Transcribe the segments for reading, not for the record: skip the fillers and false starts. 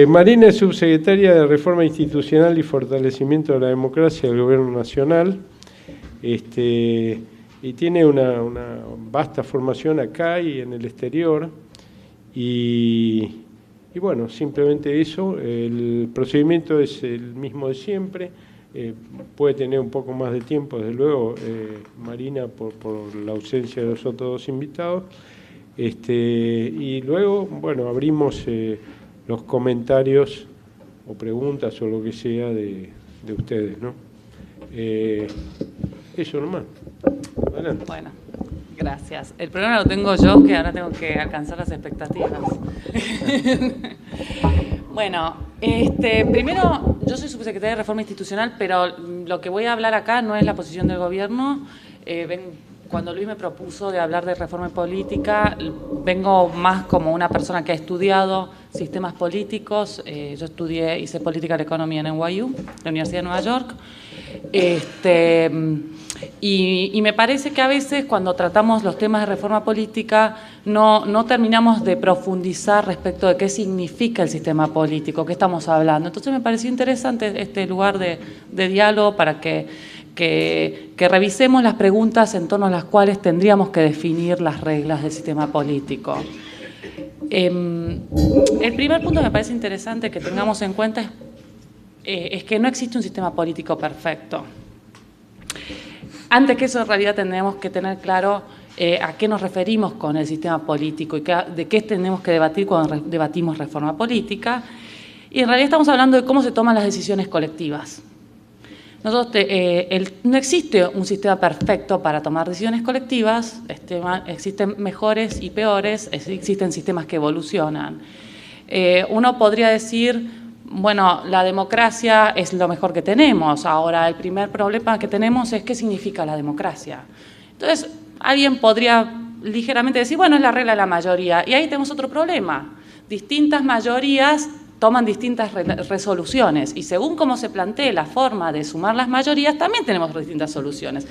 Marina es subsecretaria de Reforma Institucional y Fortalecimiento de la Democracia del Gobierno Nacional, y tiene una vasta formación acá y en el exterior, y bueno, simplemente eso. El procedimiento es el mismo de siempre. Puede tener un poco más de tiempo, desde luego, Marina, por la ausencia de los otros dos invitados. Y luego, bueno, abrimos los comentarios o preguntas o lo que sea de ustedes, ¿no? Eso nomás. Adelante. Bueno, gracias. El problema lo tengo yo, que ahora tengo que alcanzar las expectativas. Bueno, primero, yo soy subsecretaria de Reforma Institucional, pero lo que voy a hablar acá no es la posición del gobierno. Cuando Luis me propuso de hablar de reforma política, vengo más como una persona que ha estudiado sistemas políticos. Yo hice política de la economía en NYU, la Universidad de Nueva York. Y me parece que a veces cuando tratamos los temas de reforma política no terminamos de profundizar respecto de qué significa el sistema político, qué estamos hablando. Entonces me pareció interesante este lugar de diálogo para que revisemos las preguntas en torno a las cuales tendríamos que definir las reglas del sistema político. El primer punto que me parece interesante que tengamos en cuenta es que no existe un sistema político perfecto. Antes que eso, en realidad, tenemos que tener claro a qué nos referimos con el sistema político y de qué tenemos que debatir cuando debatimos reforma política. Y en realidad estamos hablando de cómo se toman las decisiones colectivas. No existe un sistema perfecto para tomar decisiones colectivas. Existen mejores y peores, existen sistemas que evolucionan. Uno podría decir, bueno, la democracia es lo mejor que tenemos. Ahora, el primer problema que tenemos es qué significa la democracia. Entonces, alguien podría ligeramente decir, bueno, es la regla de la mayoría. Y ahí tenemos otro problema. Distintas mayorías toman distintas resoluciones y según cómo se plantee la forma de sumar las mayorías, también tenemos distintas soluciones.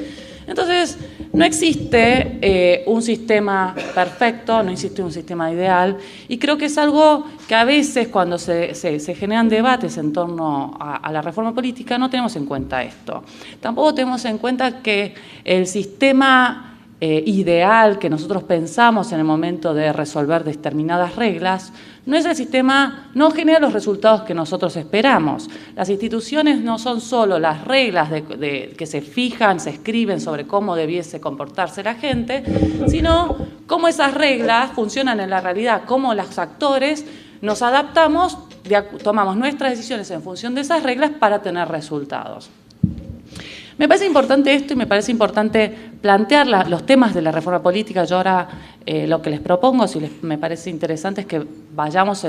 Entonces, no existe un sistema perfecto, no existe un sistema ideal, y creo que es algo que a veces cuando se generan debates en torno a la reforma política no tenemos en cuenta esto. Tampoco tenemos en cuenta que el sistema ideal que nosotros pensamos en el momento de resolver determinadas reglas, no es el sistema, no genera los resultados que nosotros esperamos. Las instituciones no son solo las reglas que se fijan, se escriben sobre cómo debiese comportarse la gente, sino cómo esas reglas funcionan en la realidad, cómo los actores nos adaptamos, tomamos nuestras decisiones en función de esas reglas para tener resultados. Me parece importante esto y me parece importante plantear los temas de la reforma política. Yo ahora lo que les propongo, me parece interesante, es que vayamos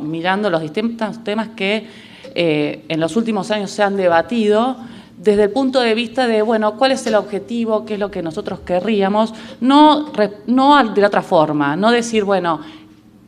mirando los distintos temas que en los últimos años se han debatido desde el punto de vista de, bueno, cuál es el objetivo, qué es lo que nosotros querríamos, no de la otra forma, no decir, bueno,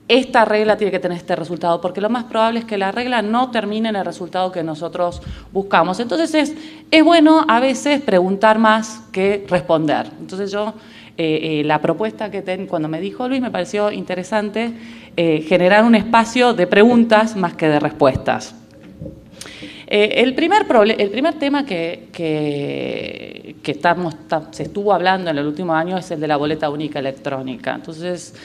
esta regla tiene que tener este resultado, porque lo más probable es que la regla no termine en el resultado que nosotros buscamos. Entonces es bueno a veces preguntar más que responder. Entonces yo, la propuesta cuando me dijo Luis, me pareció interesante generar un espacio de preguntas más que de respuestas. El primer tema que se estuvo hablando en el último año es el de la boleta única electrónica. Entonces,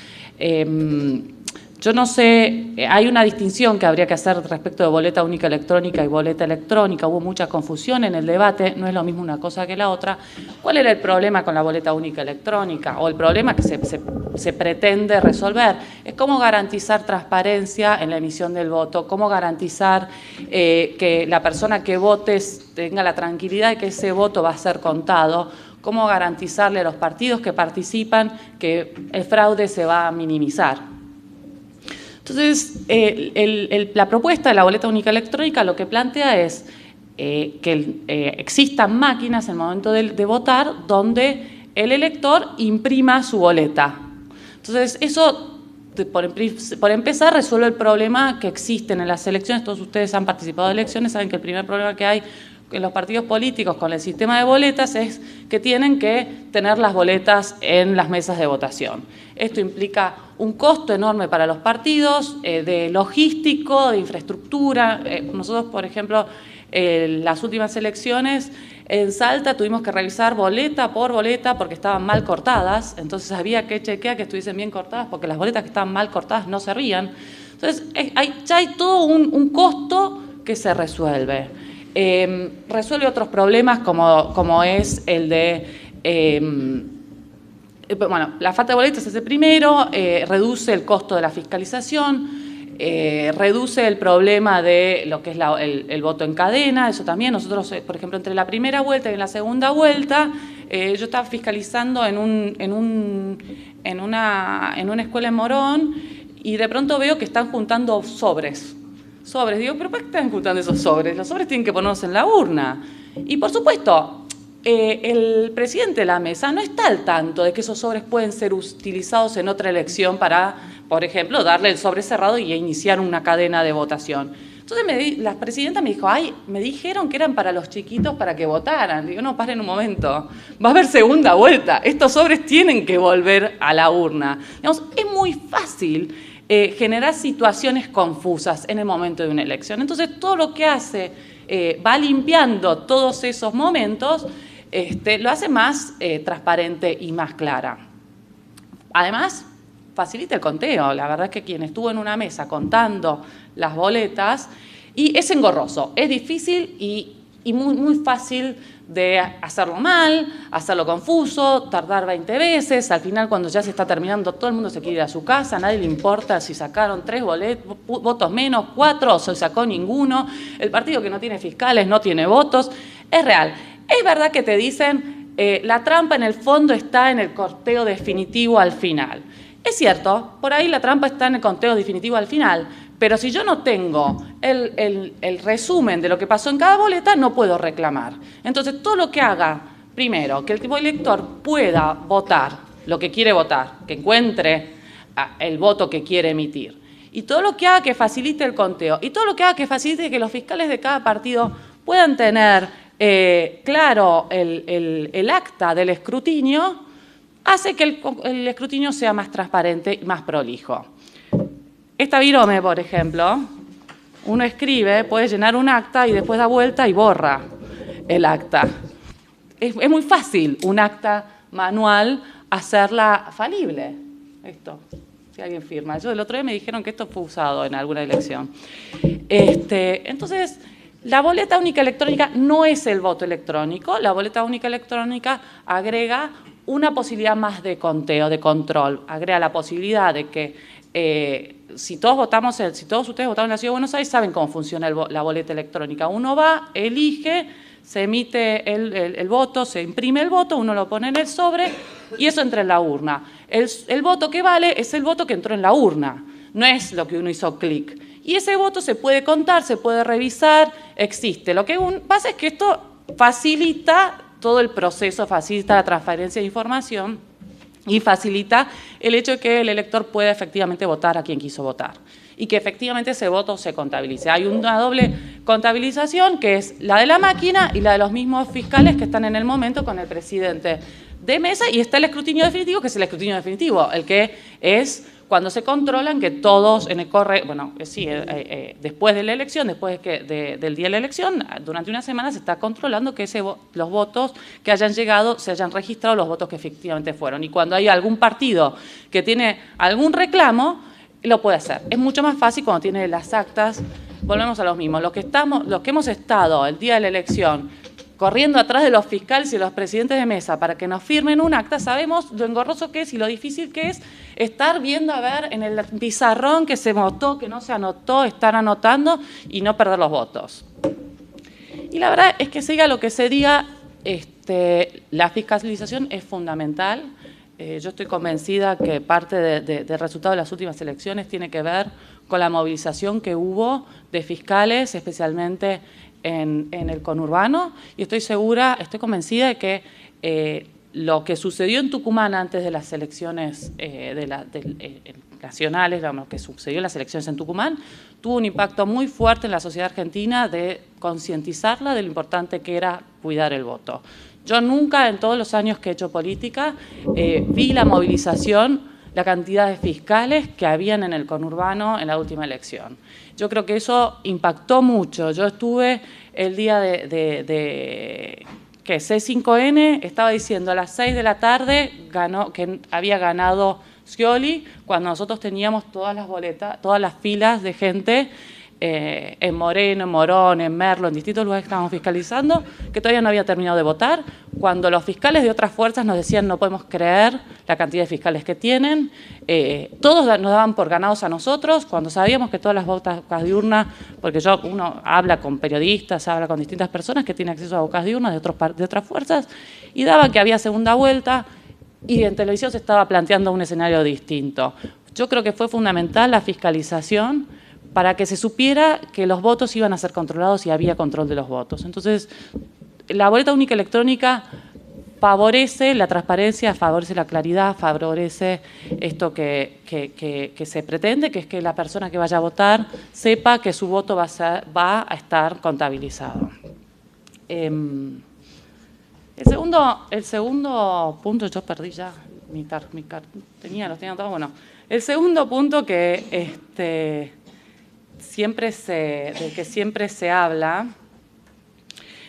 yo no sé, hay una distinción que habría que hacer respecto de boleta única electrónica y boleta electrónica. Hubo mucha confusión en el debate, no es lo mismo una cosa que la otra. ¿Cuál era el problema con la boleta única electrónica? O el problema que se pretende resolver es cómo garantizar transparencia en la emisión del voto, cómo garantizar que la persona que vote tenga la tranquilidad de que ese voto va a ser contado, cómo garantizarle a los partidos que participan que el fraude se va a minimizar. Entonces, la propuesta de la boleta única electrónica lo que plantea es que existan máquinas en el momento de votar donde el elector imprima su boleta. Entonces, eso, por empezar, resuelve el problema que existen en las elecciones. Todos ustedes han participado de elecciones, saben que el primer problema que hay los partidos políticos con el sistema de boletas es que tienen que tener las boletas en las mesas de votación. Esto implica un costo enorme para los partidos, de logístico, de infraestructura. Nosotros, por ejemplo, en las últimas elecciones en Salta tuvimos que revisar boleta por boleta porque estaban mal cortadas, entonces había que chequear que estuviesen bien cortadas porque las boletas que estaban mal cortadas no servían. Entonces ya hay todo un costo que se resuelve. Resuelve otros problemas como es el de... bueno, la falta de boletas es el primero, reduce el costo de la fiscalización, reduce el problema de lo que es el voto en cadena, eso también. Nosotros, por ejemplo, entre la primera vuelta y la segunda vuelta, yo estaba fiscalizando en una escuela en Morón y de pronto veo que están juntando sobres. Digo, ¿pero por qué están juntando esos sobres? Los sobres tienen que ponerlos en la urna. Y por supuesto, el presidente de la mesa no está al tanto de que esos sobres pueden ser utilizados en otra elección para, por ejemplo, darle el sobre cerrado y iniciar una cadena de votación. Entonces la presidenta me dijo, ay, me dijeron que eran para los chiquitos para que votaran. Digo, no, paren un momento, va a haber segunda vuelta, estos sobres tienen que volver a la urna. Digamos, es muy fácil generar situaciones confusas en el momento de una elección. Entonces, todo lo que hace va limpiando todos esos momentos, lo hace más transparente y más clara. Además, facilita el conteo. La verdad es que quien estuvo en una mesa contando las boletas, y es engorroso, es difícil y muy, muy fácil de hacerlo mal, hacerlo confuso, tardar 20 veces, al final cuando ya se está terminando todo el mundo se quiere ir a su casa, a nadie le importa si sacaron 3 votos menos, 4 o se sacó ninguno, el partido que no tiene fiscales no tiene votos, es real. Es verdad que te dicen, la trampa en el fondo está en el conteo definitivo al final. Es cierto, por ahí la trampa está en el conteo definitivo al final, pero si yo no tengo el resumen de lo que pasó en cada boleta, no puedo reclamar. Entonces, todo lo que haga, primero, que el tipo elector pueda votar lo que quiere votar, que encuentre el voto que quiere emitir, y todo lo que haga que facilite el conteo, y todo lo que haga que facilite que los fiscales de cada partido puedan tener claro el acta del escrutinio, hace que el escrutinio sea más transparente y más prolijo. Esta virome, por ejemplo, uno escribe, puede llenar un acta y después da vuelta y borra el acta. Es muy fácil un acta manual hacerla falible. Esto, si alguien firma. Yo el otro día me dijeron que esto fue usado en alguna elección. Entonces, la boleta única electrónica no es el voto electrónico. La boleta única electrónica agrega una posibilidad más de conteo, de control. Agrega la posibilidad de que si todos ustedes votaron en la Ciudad de Buenos Aires, saben cómo funciona la boleta electrónica. Uno va, elige, se emite el voto, se imprime el voto, uno lo pone en el sobre y eso entra en la urna. El voto que vale es el voto que entró en la urna, no es lo que uno hizo clic. Y ese voto se puede contar, se puede revisar, existe. Lo que pasa es que esto facilita todo el proceso, facilita la transferencia de información y facilita el hecho de que el elector pueda efectivamente votar a quien quiso votar y que efectivamente ese voto se contabilice. Hay una doble contabilización que es la de la máquina y la de los mismos fiscales que están en el momento con el presidente de mesa, y está el escrutinio definitivo, que es el escrutinio definitivo, el que es cuando se controlan que todos después de la elección, después del día de la elección, durante una semana se está controlando que los votos que hayan llegado se hayan registrado los votos que efectivamente fueron. Y cuando hay algún partido que tiene algún reclamo, lo puede hacer. Es mucho más fácil cuando tiene las actas. Volvemos a los mismos. Los que hemos estado el día de la elección corriendo atrás de los fiscales y de los presidentes de mesa para que nos firmen un acta, sabemos lo engorroso que es y lo difícil que es estar viendo a ver en el pizarrón que se votó, que no se anotó, estar anotando y no perder los votos. Y la verdad es que se diga lo que se diga, la fiscalización es fundamental. Yo estoy convencida que parte del resultado de las últimas elecciones tiene que ver con la movilización que hubo de fiscales, especialmente en el conurbano, y estoy convencida de que lo que sucedió en Tucumán antes de las elecciones nacionales, lo que sucedió en las elecciones en Tucumán, tuvo un impacto muy fuerte en la sociedad argentina de concientizarla de lo importante que era cuidar el voto. Yo nunca, en todos los años que he hecho política, vi la movilización, la cantidad de fiscales que habían en el conurbano en la última elección. Yo creo que eso impactó mucho. Yo estuve el día que C5N estaba diciendo a las 6 de la tarde que había ganado Scioli, cuando nosotros teníamos todas las boletas, todas las filas de gente en Moreno, en Morón, en Merlo, en distintos lugares que estábamos fiscalizando, que todavía no había terminado de votar, cuando los fiscales de otras fuerzas nos decían no podemos creer la cantidad de fiscales que tienen, todos nos daban por ganados a nosotros, cuando sabíamos que todas las bocas de urna, porque uno habla con periodistas, habla con distintas personas que tienen acceso a bocas de urna de otras fuerzas, y daba que había segunda vuelta, y en televisión se estaba planteando un escenario distinto. Yo creo que fue fundamental la fiscalización para que se supiera que los votos iban a ser controlados y había control de los votos. Entonces, la boleta única electrónica favorece la transparencia, favorece la claridad, favorece esto que se pretende, que es que la persona que vaya a votar sepa que su voto va a estar contabilizado. El segundo punto, yo perdí ya los tenía todos, bueno. El segundo punto que siempre se habla,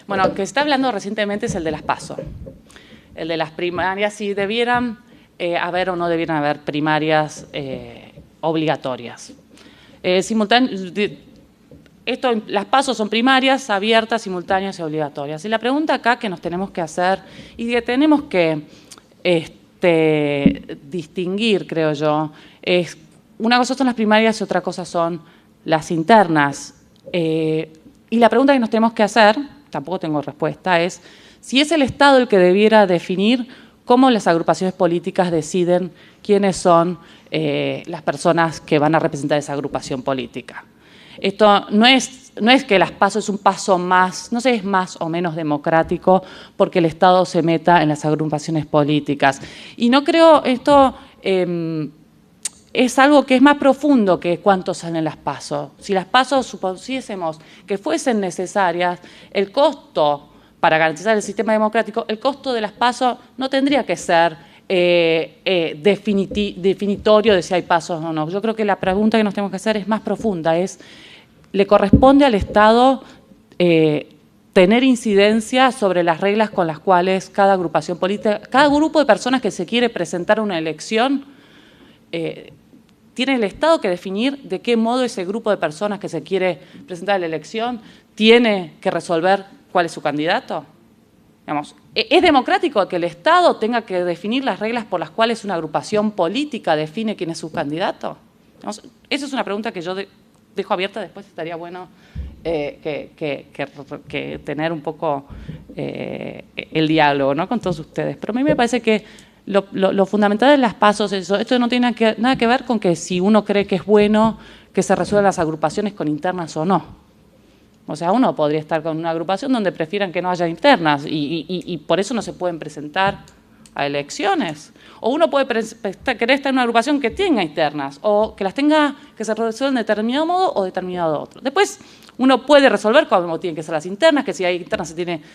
bueno, que se está hablando recientemente es el de las PASO, el de las primarias, si debieran haber o no debieran haber primarias obligatorias. Las PASO son primarias, abiertas, simultáneas y obligatorias. Y la pregunta acá que nos tenemos que hacer y que tenemos que distinguir, creo yo, es una cosa son las primarias y otra cosa son las internas. Y la pregunta que nos tenemos que hacer, tampoco tengo respuesta, es si es el Estado el que debiera definir cómo las agrupaciones políticas deciden quiénes son las personas que van a representar esa agrupación política. Esto no es que las PASO es un paso más, no sé, es más o menos democrático porque el Estado se meta en las agrupaciones políticas. Y no creo esto... es algo que es más profundo que cuántos salen las PASO. Si las PASO supusiésemos que fuesen necesarias, el costo para garantizar el sistema democrático, el costo de las PASO no tendría que ser definitorio de si hay pasos o no. Yo creo que la pregunta que nos tenemos que hacer es más profunda, ¿le corresponde al Estado tener incidencia sobre las reglas con las cuales cada agrupación política, cada grupo de personas que se quiere presentar a una elección, tiene el Estado que definir de qué modo ese grupo de personas que se quiere presentar a la elección tiene que resolver cuál es su candidato? Digamos, ¿es democrático que el Estado tenga que definir las reglas por las cuales una agrupación política define quién es su candidato? Digamos, esa es una pregunta que yo dejo abierta, después estaría bueno que tener un poco el diálogo, ¿no?, con todos ustedes. Pero a mí me parece que lo fundamental de las PASO es eso. Esto no tiene nada que ver con que si uno cree que es bueno que se resuelvan las agrupaciones con internas o no. O sea, uno podría estar con una agrupación donde prefieran que no haya internas y por eso no se pueden presentar a elecciones. O uno puede querer estar en una agrupación que tenga internas o que las tenga, que se resuelvan de determinado modo o determinado otro. Después uno puede resolver cómo tienen que ser las internas, que si hay internas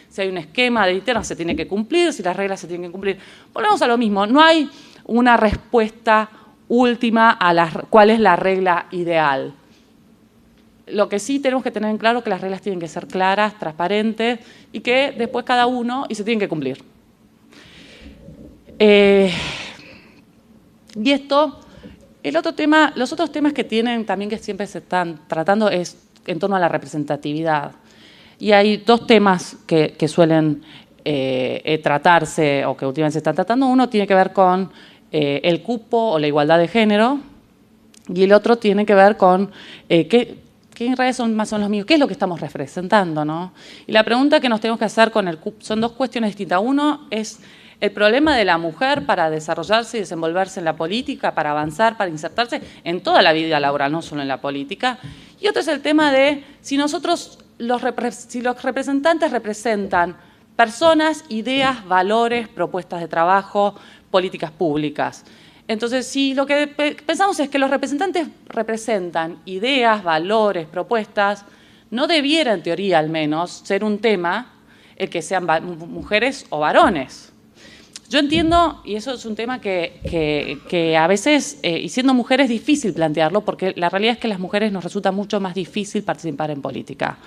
si hay un esquema de internas se tiene que cumplir, si las reglas se tienen que cumplir. Volvemos a lo mismo, no hay una respuesta última a cuál es la regla ideal. Lo que sí tenemos que tener en claro es que las reglas tienen que ser claras, transparentes y que después cada uno y se tienen que cumplir. Y esto, los otros temas que tienen también que siempre se están tratando es en torno a la representatividad. Y hay dos temas que suelen tratarse o que últimamente se están tratando. Uno tiene que ver con el cupo o la igualdad de género y el otro tiene que ver con que en realidad son más o menos los mismos, ¿qué es lo que estamos representando, ¿no? Y la pregunta que nos tenemos que hacer con el cupo son dos cuestiones distintas. Uno es el problema de la mujer para desarrollarse y desenvolverse en la política, para avanzar, para insertarse en toda la vida laboral, no solo en la política. Y otro es el tema de si los representantes representan personas, ideas, valores, propuestas de trabajo, políticas públicas. Entonces, si lo que pensamos es que los representantes representan ideas, valores, propuestas, no debiera, en teoría al menos, ser un tema el que sean mujeres o varones. Yo entiendo, y eso es un tema que a veces, y siendo mujer es difícil plantearlo, porque la realidad es que a las mujeres nos resulta mucho más difícil participar en política.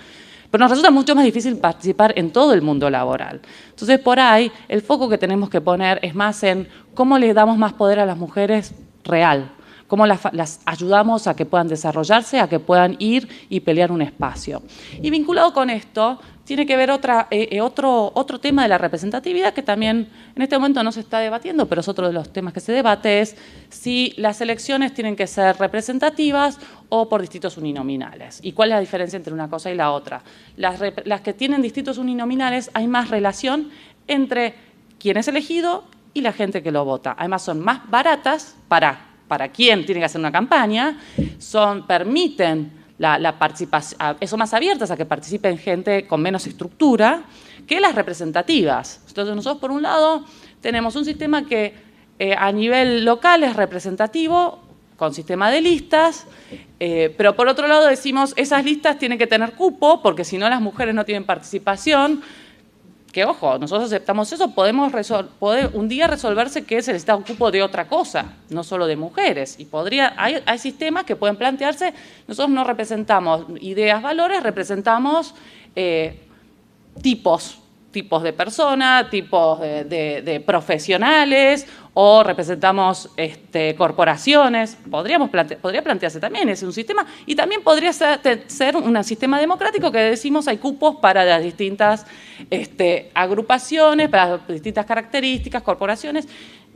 Pero nos resulta mucho más difícil participar en todo el mundo laboral. Entonces, por ahí, el foco que tenemos que poner es más en cómo le damos más poder a las mujeres real, cómo las ayudamos a que puedan desarrollarse, a que puedan ir y pelear un espacio. Y vinculado con esto, tiene que ver otro tema de la representatividad que también en este momento no se está debatiendo, pero es otro de los temas que se debate, es si las elecciones tienen que ser representativas o por distritos uninominales. ¿Y cuál es la diferencia entre una cosa y la otra? Las que tienen distritos uninominales hay más relación entre quien es elegido y la gente que lo vota. Además son más baratas para quien tiene que hacer una campaña, permiten la participación, son más abiertas a que participen gente con menos estructura que las representativas. Entonces nosotros, por un lado, tenemos un sistema que a nivel local es representativo, con sistema de listas, pero por otro lado decimos esas listas tienen que tener cupo, porque si no las mujeres no tienen participación. Que ojo, nosotros aceptamos eso, puede un día resolverse que se necesita un cupo de otra cosa, no solo de mujeres. Y hay sistemas que pueden plantearse, nosotros no representamos ideas, valores, representamos tipos de personas, tipos de profesionales, o representamos corporaciones. Podría plantearse también, es un sistema, y también podría ser un sistema democrático que decimos hay cupos para las distintas agrupaciones, para las distintas características, corporaciones.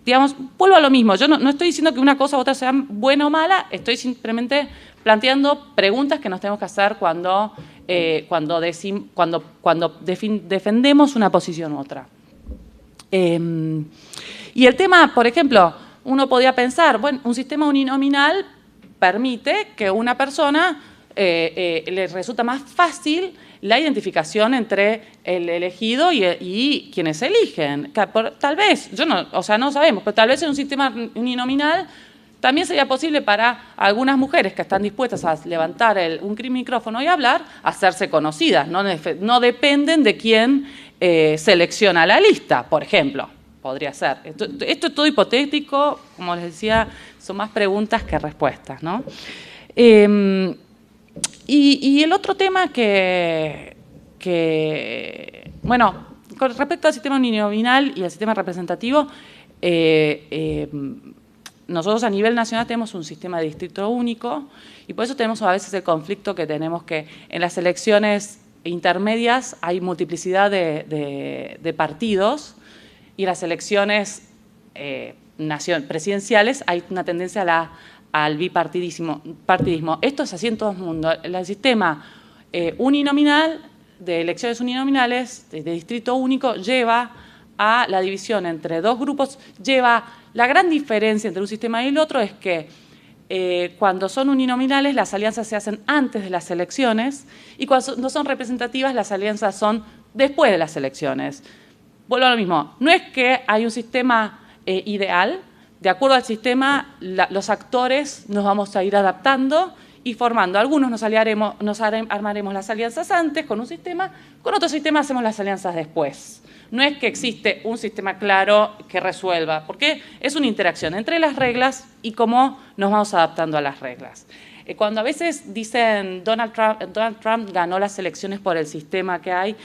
Digamos, vuelvo a lo mismo, yo no estoy diciendo que una cosa u otra sea buena o mala, estoy simplemente planteando preguntas que nos tenemos que hacer cuando defendemos una posición u otra. Y el tema, por ejemplo, uno podría pensar, bueno, un sistema uninominal permite que una persona le resulta más fácil la identificación entre el elegido y quienes eligen. Tal vez, no sabemos, pero tal vez en un sistema uninominal también sería posible para algunas mujeres que están dispuestas a levantar un micrófono y hablar, hacerse conocidas. No dependen de quién selecciona la lista, por ejemplo. Podría ser. Esto es todo hipotético, como les decía, son más preguntas que respuestas, ¿no? Y el otro tema bueno, con respecto al sistema uninominal y al sistema representativo, nosotros a nivel nacional tenemos un sistema de distrito único y por eso tenemos a veces el conflicto que tenemos que en las elecciones intermedias hay multiplicidad de partidos y en las elecciones presidenciales hay una tendencia al bipartidismo. Esto es así en todo el mundo. El sistema uninominal, de elecciones uninominales, de distrito único, lleva a la división entre dos grupos, la gran diferencia entre un sistema y el otro es que cuando son uninominales las alianzas se hacen antes de las elecciones y cuando no son representativas las alianzas son después de las elecciones. Vuelvo a lo mismo, no es que hay un sistema ideal, de acuerdo al sistema los actores nos vamos a ir adaptando y formando. Algunos armaremos las alianzas antes con un sistema, con otro sistema hacemos las alianzas después. No es que existe un sistema claro que resuelva, porque es una interacción entre las reglas y cómo nos vamos adaptando a las reglas. Cuando a veces dicen Donald Trump ganó las elecciones por el sistema que hay,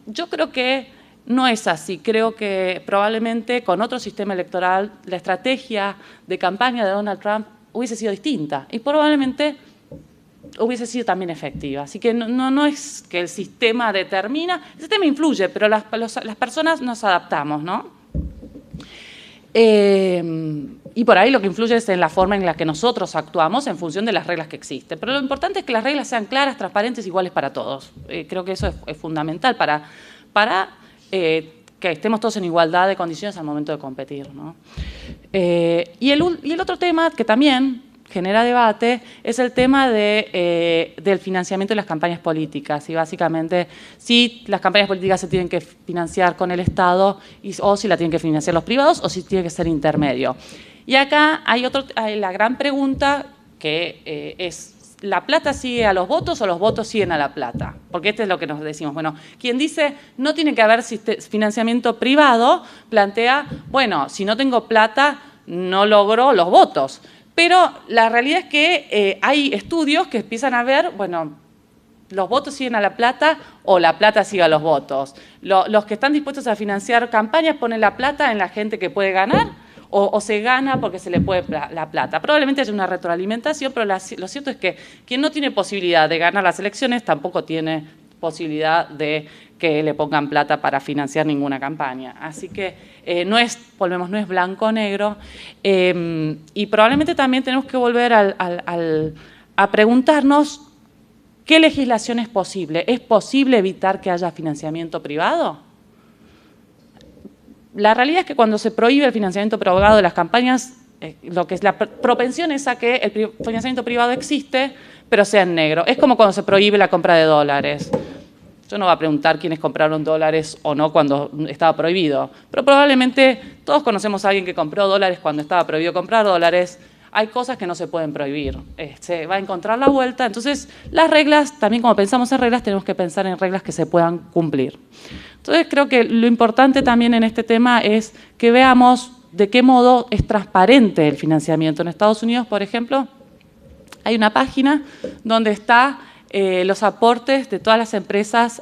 yo creo que no es así. Creo que probablemente con otro sistema electoral la estrategia de campaña de Donald Trump hubiese sido distinta y probablemente hubiese sido también efectiva. Así que no es que el sistema determina, el sistema influye, pero las personas nos adaptamos, ¿no? Y por ahí lo que influye es en la forma en la que nosotros actuamos en función de las reglas que existen. Pero lo importante es que las reglas sean claras, transparentes, iguales para todos. Creo que eso es fundamental para que estemos todos en igualdad de condiciones al momento de competir, ¿no? Y el otro tema que también genera debate es el tema del financiamiento de las campañas políticas y básicamente si las campañas políticas se tienen que financiar con el Estado o si la tienen que financiar los privados o si tiene que ser intermedio. Y acá hay la gran pregunta que es, ¿la plata sigue a los votos o los votos siguen a la plata? Porque esto es lo que nos decimos. Bueno, quien dice no tiene que haber financiamiento privado, plantea, bueno, si no tengo plata no logro los votos. Pero la realidad es que hay estudios que empiezan a ver, bueno, los votos siguen a la plata o la plata sigue a los votos. Los que están dispuestos a financiar campañas ponen la plata en la gente que puede ganar o se gana porque se le puede la plata. Probablemente haya una retroalimentación, pero lo cierto es que quien no tiene posibilidad de ganar las elecciones tampoco tiene posibilidad de que le pongan plata para financiar ninguna campaña. Así que no es blanco o negro y probablemente también tenemos que volver a preguntarnos qué legislación es posible. ¿Es posible evitar que haya financiamiento privado? La realidad es que cuando se prohíbe el financiamiento privado de las campañas, lo que es la propensión es a que el financiamiento privado existe, pero sea en negro. Es como cuando se prohíbe la compra de dólares. Yo no voy a preguntar quiénes compraron dólares o no cuando estaba prohibido, pero probablemente todos conocemos a alguien que compró dólares cuando estaba prohibido comprar dólares. Hay cosas que no se pueden prohibir, se va a encontrar la vuelta. Entonces, las reglas, también como pensamos en reglas, tenemos que pensar en reglas que se puedan cumplir. Entonces, creo que lo importante también en este tema es que veamos de qué modo es transparente el financiamiento. En Estados Unidos, por ejemplo, hay una página donde está los aportes de todas las empresas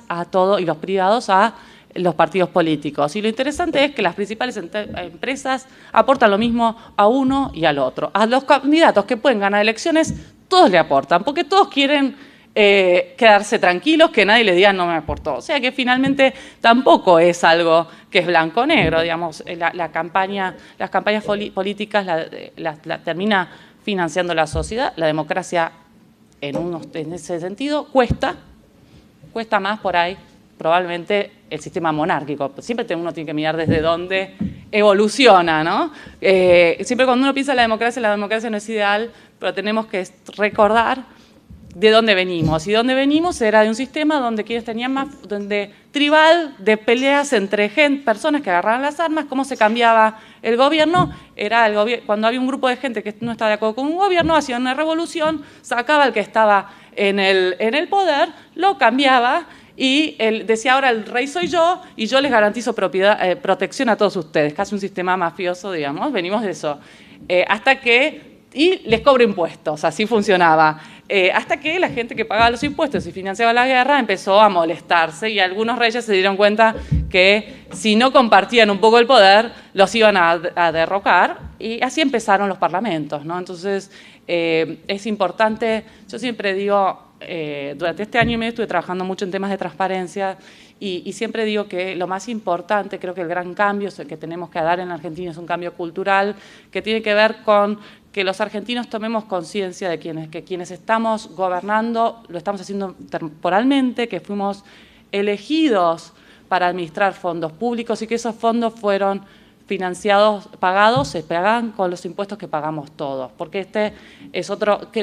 y los privados a los partidos políticos. Y lo interesante es que las principales empresas aportan lo mismo a uno y al otro. A los candidatos que pueden ganar elecciones, todos le aportan, porque todos quieren quedarse tranquilos, que nadie les diga no me aportó. O sea que finalmente tampoco es algo que es blanco o negro, digamos, las campañas políticas la termina financiando la sociedad, la democracia en ese sentido cuesta más por ahí, probablemente el sistema monárquico. Siempre uno tiene que mirar desde dónde evoluciona, ¿no? Siempre cuando uno piensa en la democracia no es ideal, pero tenemos que recordar de dónde venimos. Y dónde venimos era de un sistema donde quienes tenían más, tribal, de peleas entre personas que agarraban las armas. ¿Cómo se cambiaba el gobierno? Cuando había un grupo de gente que no estaba de acuerdo con un gobierno, hacía una revolución, sacaba al que estaba en el poder, lo cambiaba y él decía, ahora el rey soy yo y yo les garantizo protección a todos ustedes. Casi un sistema mafioso, digamos, venimos de eso. Y les cobro impuestos, así funcionaba. Hasta que la gente que pagaba los impuestos y financiaba la guerra empezó a molestarse y algunos reyes se dieron cuenta que si no compartían un poco el poder, los iban a derrocar y así empezaron los parlamentos, ¿no? Entonces, es importante, yo siempre digo, durante este año y medio estuve trabajando mucho en temas de transparencia y siempre digo que lo más importante, creo que el gran cambio que tenemos que dar en la Argentina es un cambio cultural que tiene que ver con que los argentinos tomemos conciencia de que quienes estamos gobernando lo estamos haciendo temporalmente, que fuimos elegidos para administrar fondos públicos y que esos fondos fueron se pagan con los impuestos que pagamos todos. Porque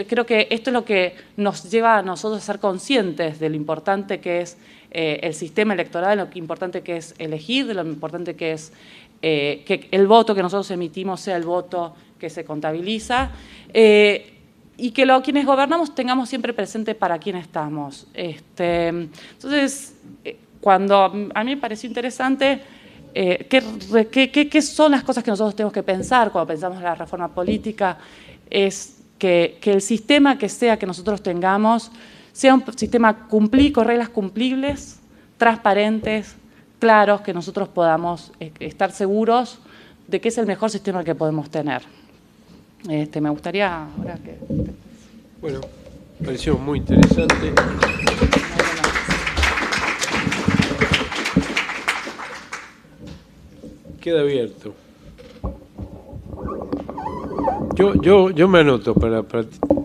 creo que esto es lo que nos lleva a nosotros a ser conscientes de lo importante que es el sistema electoral, de lo importante que es elegir, de lo importante que es que el voto que nosotros emitimos sea el voto que se contabiliza y que quienes gobernamos tengamos siempre presente para quién estamos. Entonces, cuando a mí me pareció interesante ¿qué son las cosas que nosotros tenemos que pensar cuando pensamos en la reforma política? Es que el sistema que nosotros tengamos sea un sistema con reglas cumplibles, transparentes, claros, que nosotros podamos estar seguros de que es el mejor sistema que podemos tener. Me gustaría ahora que... Bueno, me pareció muy interesante. Queda abierto. Yo me anoto para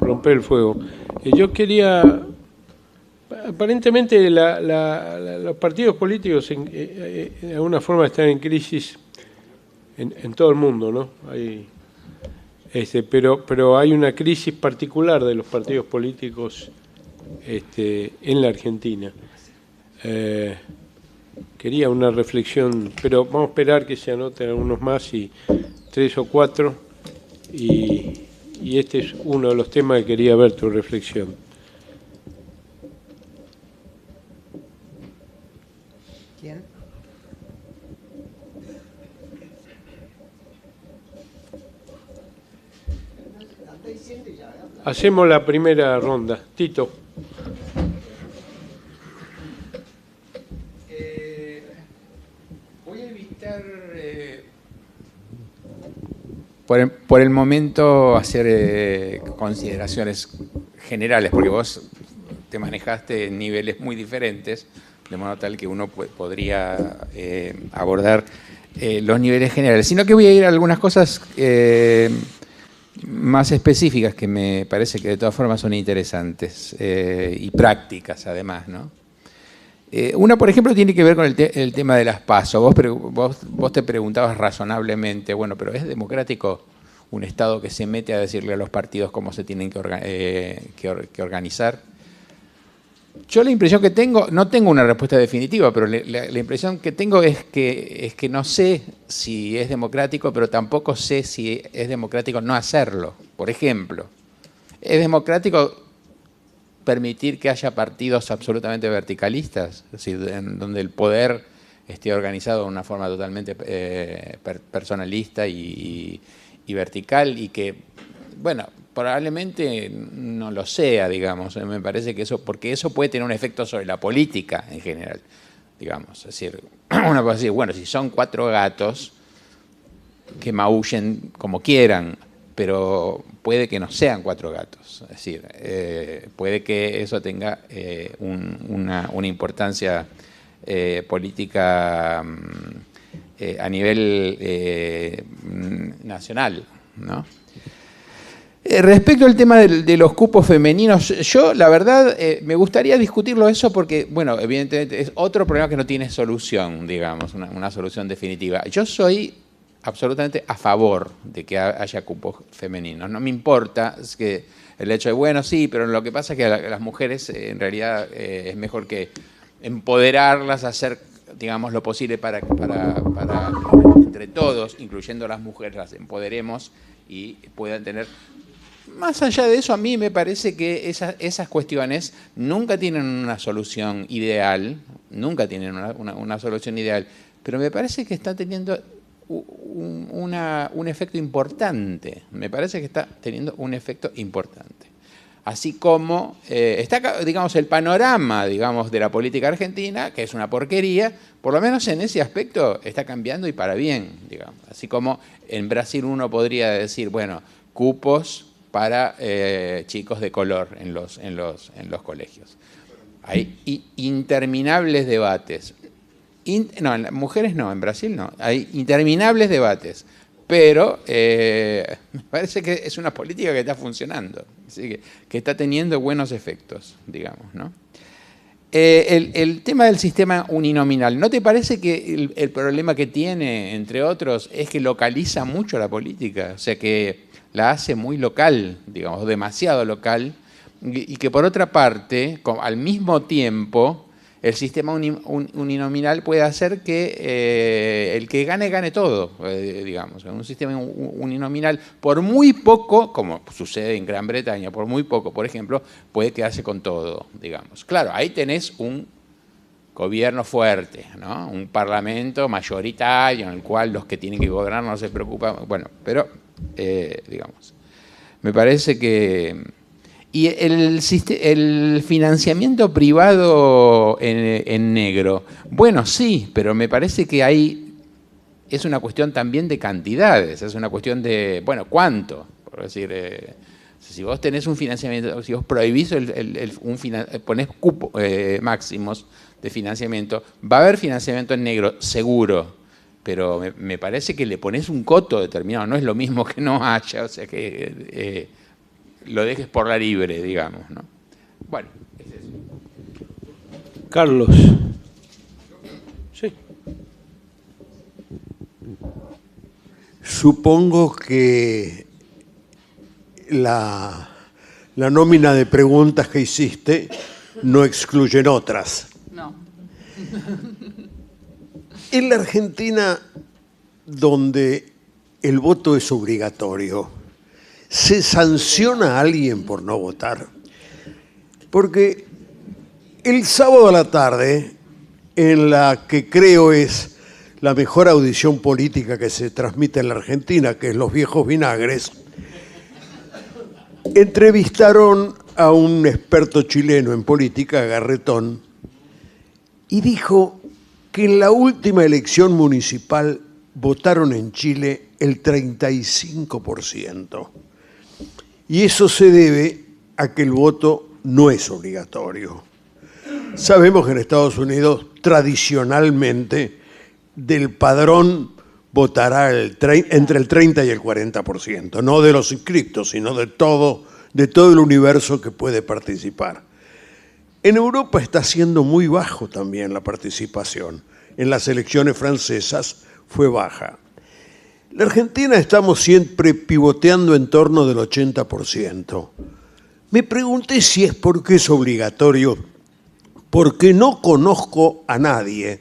romper el fuego. Yo quería... Aparentemente los partidos políticos de alguna forma están en crisis en todo el mundo, ¿no? Pero hay una crisis particular de los partidos políticos en la Argentina. Quería una reflexión, pero vamos a esperar que se anoten algunos más, y 3 o 4, y este es uno de los temas que quería ver tu reflexión. ¿Quién? Hacemos la primera ronda. Tito. Voy a evitar por el momento hacer consideraciones generales, porque vos te manejaste en niveles muy diferentes, de modo tal que uno podría abordar los niveles generales, sino que voy a ir a algunas cosas más específicas que me parece que de todas formas son interesantes y prácticas además, ¿no? Una, por ejemplo, tiene que ver con el tema de las PASO. Vos te preguntabas razonablemente, bueno, pero ¿es democrático un Estado que se mete a decirle a los partidos cómo se tienen que organizar? Yo la impresión que tengo, no tengo una respuesta definitiva, pero la impresión que tengo es que no sé si es democrático, pero tampoco sé si es democrático no hacerlo. Por ejemplo, ¿es democrático permitir que haya partidos absolutamente verticalistas? Es decir, en donde el poder esté organizado de una forma totalmente personalista y vertical, y que, bueno, probablemente no lo sea, digamos. Me parece que porque eso puede tener un efecto sobre la política en general, digamos. Es decir, uno puede decir, bueno, si son 4 gatos, que maullen como quieran, pero puede que no sean 4 gatos. Es decir, puede que eso tenga una importancia política a nivel nacional, ¿no? Respecto al tema de los cupos femeninos, yo la verdad me gustaría discutirlo eso porque, bueno, evidentemente es otro problema que no tiene solución, digamos, una solución definitiva. Yo soy absolutamente a favor de que haya cupos femeninos. No me importa que el hecho de, bueno, sí, pero lo que pasa es que a las mujeres en realidad es mejor que empoderarlas, hacer, digamos, lo posible para entre todos, incluyendo las mujeres, las empoderemos y puedan tener... Más allá de eso, a mí me parece que esas cuestiones nunca tienen una solución ideal, una solución ideal, pero me parece que está teniendo un efecto importante. Me parece que está teniendo un efecto importante. Así como está, digamos, el panorama, digamos, de la política argentina, que es una porquería, por lo menos en ese aspecto está cambiando y para bien, digamos. Así como en Brasil uno podría decir, bueno, cupos para chicos de color en los colegios. Hay interminables debates. No, en mujeres no, en Brasil no. Hay interminables debates, pero me parece que es una política que está funcionando, así que está teniendo buenos efectos, digamos, ¿no? El tema del sistema uninominal, ¿no te parece que el problema que tiene, entre otros, es que localiza mucho la política? O sea, que la hace muy local, digamos, demasiado local, y que por otra parte, al mismo tiempo, el sistema uninominal puede hacer que el que gane todo, digamos. Un sistema uninominal, por muy poco, como sucede en Gran Bretaña, por muy poco, por ejemplo, puede quedarse con todo, digamos. Claro, ahí tenés un gobierno fuerte, ¿no? Un parlamento mayoritario en el cual los que tienen que gobernar no se preocupan. Bueno, pero, digamos, me parece que... Y el financiamiento privado en negro, bueno, sí, pero me parece que ahí es una cuestión también de cantidades, es una cuestión de, bueno, ¿cuánto? Por decir, si vos tenés un financiamiento, si vos prohibís ponés cupos máximos de financiamiento, va a haber financiamiento en negro, seguro, pero me parece que le ponés un coto determinado, no es lo mismo que no haya, o sea que... lo dejes por la libre, digamos, ¿no? Bueno, es eso. Carlos. Sí. Supongo que la nómina de preguntas que hiciste no excluyen otras. No. En la Argentina, donde el voto es obligatorio, ¿se sanciona a alguien por no votar? Porque el sábado a la tarde, en la que creo es la mejor audición política que se transmite en la Argentina, que es Los Viejos Vinagres, entrevistaron a un experto chileno en política, Garretón, y dijo que en la última elección municipal votaron en Chile el 35%. Y eso se debe a que el voto no es obligatorio. Sabemos que en Estados Unidos, tradicionalmente, del padrón votará entre el 30 y el 40%, no de los inscriptos, sino de todo el universo que puede participar. En Europa está siendo muy bajo también la participación. En las elecciones francesas fue baja. La Argentina estamos siempre pivoteando en torno del 80%. Me pregunté si es porque es obligatorio, porque no conozco a nadie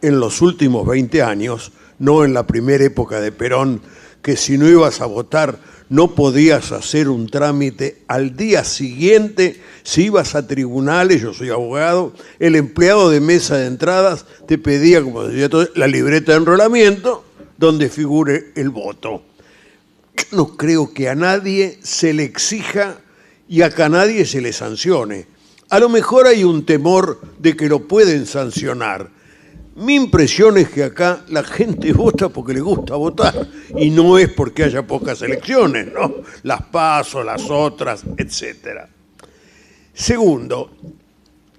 en los últimos 20 años, no en la primera época de Perón, que si no ibas a votar no podías hacer un trámite al día siguiente. Si ibas a tribunales, yo soy abogado, el empleado de mesa de entradas te pedía, como decía todo, la libreta de enrolamiento donde figure el voto. Yo no creo que a nadie se le exija y a nadie se le sancione. A lo mejor hay un temor de que lo pueden sancionar. Mi impresión es que acá la gente vota porque le gusta votar y no es porque haya pocas elecciones, ¿no? Las PASO, las otras, etc. Segundo,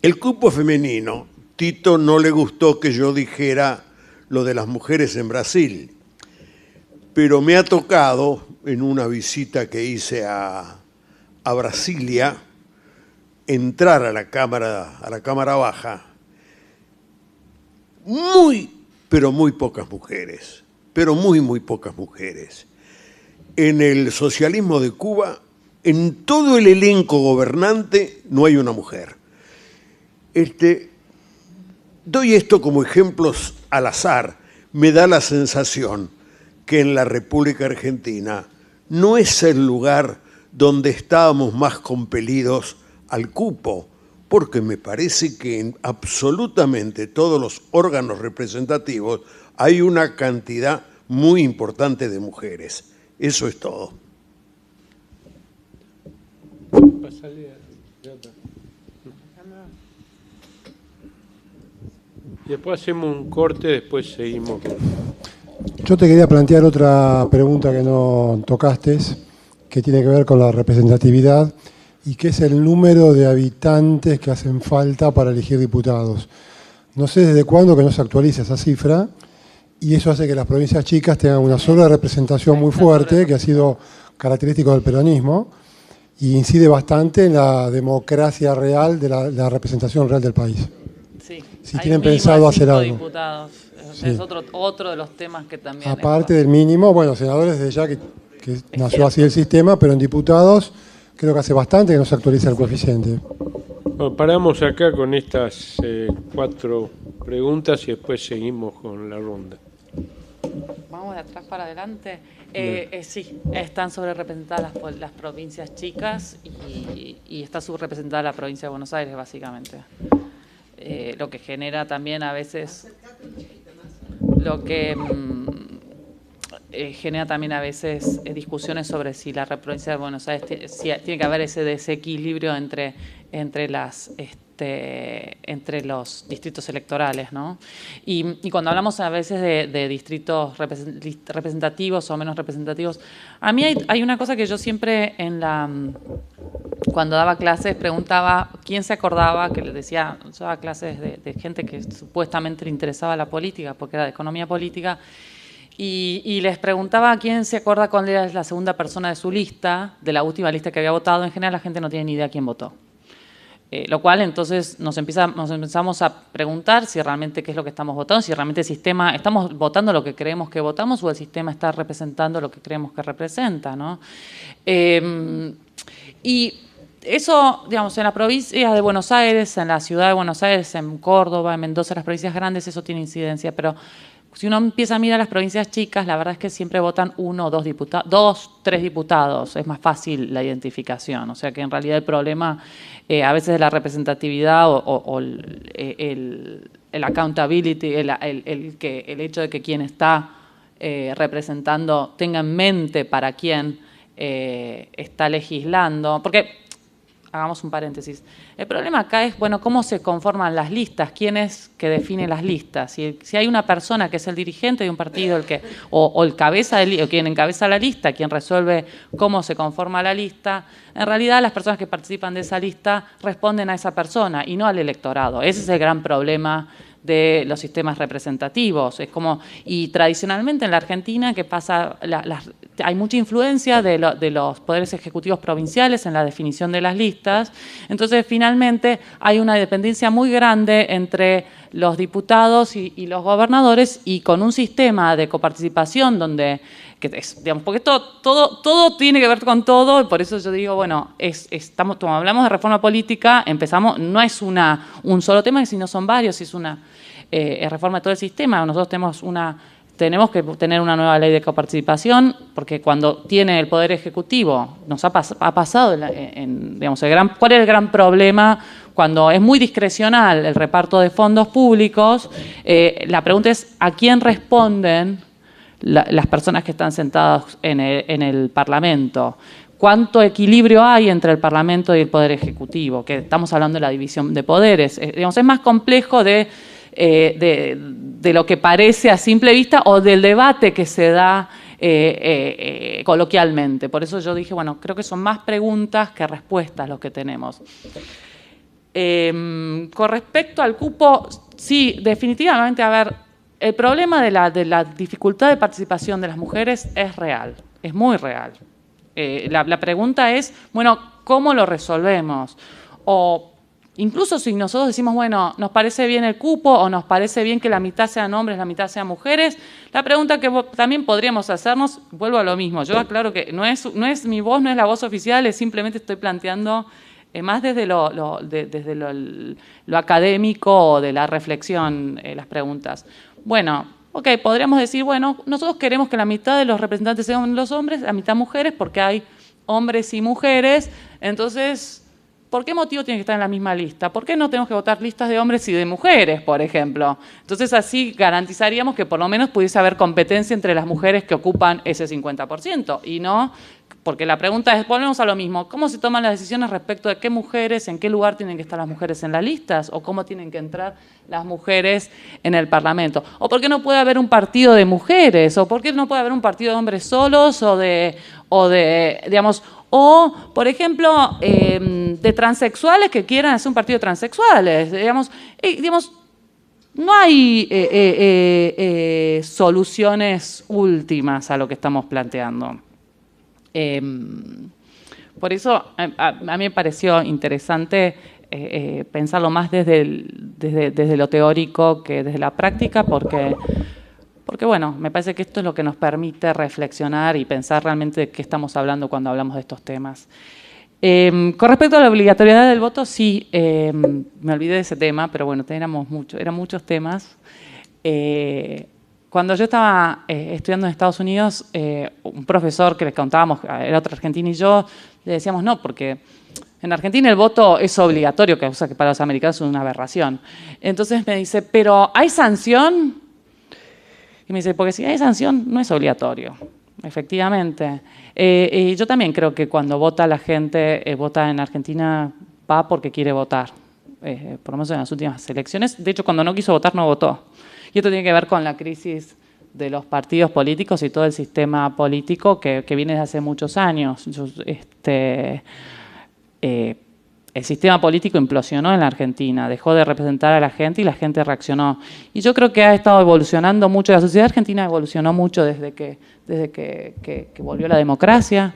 el cupo femenino. Tito no le gustó que yo dijera lo de las mujeres en Brasil, pero me ha tocado en una visita que hice a Brasilia entrar a la cámara baja. Pero muy pocas mujeres, muy pocas mujeres. En el socialismo de Cuba, en todo el elenco gobernante no hay una mujer. Doy esto como ejemplos al azar. Me da la sensación que en la República Argentina no es el lugar donde estábamos más compelidos al cupo, porque me parece que en absolutamente todos los órganos representativos hay una cantidad muy importante de mujeres. Eso es todo. Después hacemos un corte, después seguimos. Yo te quería plantear otra pregunta que no tocaste, que tiene que ver con la representatividad y que es el número de habitantes que hacen falta para elegir diputados. No sé desde cuándo que no se actualiza esa cifra, y eso hace que las provincias chicas tengan una sola representación muy fuerte, que ha sido característico del peronismo, y incide bastante en la democracia real, de la representación real del país. Sí, si tienen pensado hacer algo. Diputados. Sí. Es otro de los temas que también... Aparte del mínimo, bueno, senadores desde ya que nació así el sistema, pero en diputados creo que hace bastante que no se actualiza el coeficiente. Bueno, paramos acá con estas 4 preguntas y después seguimos con la ronda. Vamos de atrás para adelante. Sí, están sobrerepresentadas las provincias chicas y está subrepresentada la provincia de Buenos Aires, básicamente. Lo que genera también a veces... genera también a veces discusiones sobre si la provincia de Buenos Aires tiene que haber ese desequilibrio entre los distritos electorales, ¿no? Y cuando hablamos a veces de distritos representativos o menos representativos, a mí hay una cosa que yo siempre cuando daba clases preguntaba quién se acordaba, que les decía, yo daba clases de gente que supuestamente le interesaba la política porque era de economía política, y les preguntaba quién se acuerda cuál era la segunda persona de su lista, de la última lista que había votado. En general la gente no tiene ni idea quién votó. Lo cual entonces nos empezamos a preguntar si realmente qué es lo que estamos votando, si realmente el sistema, estamos votando lo que creemos que votamos o el sistema está representando lo que creemos que representa, ¿no? Y eso, digamos, en la provincia de Buenos Aires, en la ciudad de Buenos Aires, en Córdoba, en Mendoza, las provincias grandes, eso tiene incidencia, pero si uno empieza a mirar las provincias chicas, la verdad es que siempre votan 1 o 2 diputados, 2, 3 diputados, es más fácil la identificación. O sea que en realidad el problema a veces de la representatividad o el accountability, el hecho de que quien está representando tenga en mente para quién está legislando. Porque, hagamos un paréntesis, el problema acá es, bueno, cómo se conforman las listas, quién es que define las listas. Si hay una persona que es el dirigente de un partido, o quien encabeza la lista, quien resuelve cómo se conforma la lista, en realidad las personas que participan de esa lista responden a esa persona y no al electorado. Ese es el gran problema de los sistemas representativos. Es como, y tradicionalmente en la Argentina, que pasa, hay mucha influencia de los poderes ejecutivos provinciales en la definición de las listas. Entonces, finalmente, hay una dependencia muy grande entre los diputados y los gobernadores, y con un sistema de coparticipación donde, digamos, porque todo tiene que ver con todo, y por eso yo digo, bueno, cuando hablamos de reforma política, no es un solo tema, sino son varios, es una reforma de todo el sistema. Nosotros tenemos que tener una nueva ley de coparticipación, porque cuando tiene el Poder Ejecutivo, nos ha pasado, digamos, ¿cuál es el gran problema? Cuando es muy discrecional el reparto de fondos públicos, la pregunta es, ¿a quién responden las personas que están sentadas en el Parlamento? ¿Cuánto equilibrio hay entre el Parlamento y el Poder Ejecutivo? Que estamos hablando de la división de poderes. Digamos, es más complejo de lo que parece a simple vista o del debate que se da coloquialmente. Por eso yo dije, bueno, creo que son más preguntas que respuestas los que tenemos. Con respecto al cupo, sí, definitivamente, a ver, el problema de la dificultad de participación de las mujeres es real, es muy real. La pregunta es, bueno, ¿cómo lo resolvemos? O incluso si nosotros decimos, bueno, nos parece bien el cupo o nos parece bien que la mitad sean hombres, la mitad sean mujeres, la pregunta que también podríamos hacernos, vuelvo a lo mismo, yo aclaro que no es mi voz, no es la voz oficial, es simplemente estoy planteando más desde lo académico o de la reflexión, las preguntas. Bueno, ok, podríamos decir, bueno, nosotros queremos que la mitad de los representantes sean los hombres, la mitad mujeres, porque hay hombres y mujeres. Entonces, ¿por qué motivo tienen que estar en la misma lista? ¿Por qué no tenemos que votar listas de hombres y de mujeres, por ejemplo? Entonces, así garantizaríamos que por lo menos pudiese haber competencia entre las mujeres que ocupan ese 50%, y no... Porque la pregunta es, volvemos a lo mismo, ¿cómo se toman las decisiones respecto de qué mujeres, en qué lugar tienen que estar las mujeres en las listas? ¿O cómo tienen que entrar las mujeres en el Parlamento? ¿O por qué no puede haber un partido de mujeres? ¿O por qué no puede haber un partido de hombres solos? O, por ejemplo, de transexuales que quieran hacer un partido de transexuales. Digamos, no hay soluciones últimas a lo que estamos planteando. Por eso a mí me pareció interesante pensarlo más desde lo teórico que desde la práctica, porque bueno, me parece que esto es lo que nos permite reflexionar y pensar realmente de qué estamos hablando cuando hablamos de estos temas. Con respecto a la obligatoriedad del voto, sí, me olvidé de ese tema, pero bueno, eran muchos temas. Cuando yo estaba estudiando en Estados Unidos, un profesor que les contábamos, era otro argentino y yo, le decíamos no, porque en Argentina el voto es obligatorio, que para los americanos es una aberración. Entonces me dice, ¿pero hay sanción? Y me dice, porque si hay sanción, no es obligatorio, efectivamente. Y yo también creo que cuando vota la gente, vota en Argentina, va porque quiere votar. Por lo menos en las últimas elecciones. De hecho, cuando no quiso votar, no votó. Y esto tiene que ver con la crisis de los partidos políticos y todo el sistema político que viene desde hace muchos años. el sistema político implosionó en la Argentina, dejó de representar a la gente y la gente reaccionó. Y yo creo que ha estado evolucionando mucho, la sociedad argentina evolucionó mucho desde que volvió la democracia.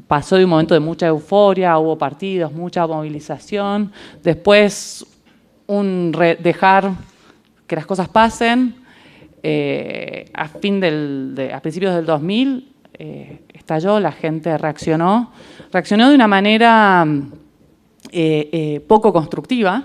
Pasó de un momento de mucha euforia, hubo partidos, mucha movilización, después dejar que las cosas pasen. A principios del 2000 estalló, la gente reaccionó de una manera poco constructiva,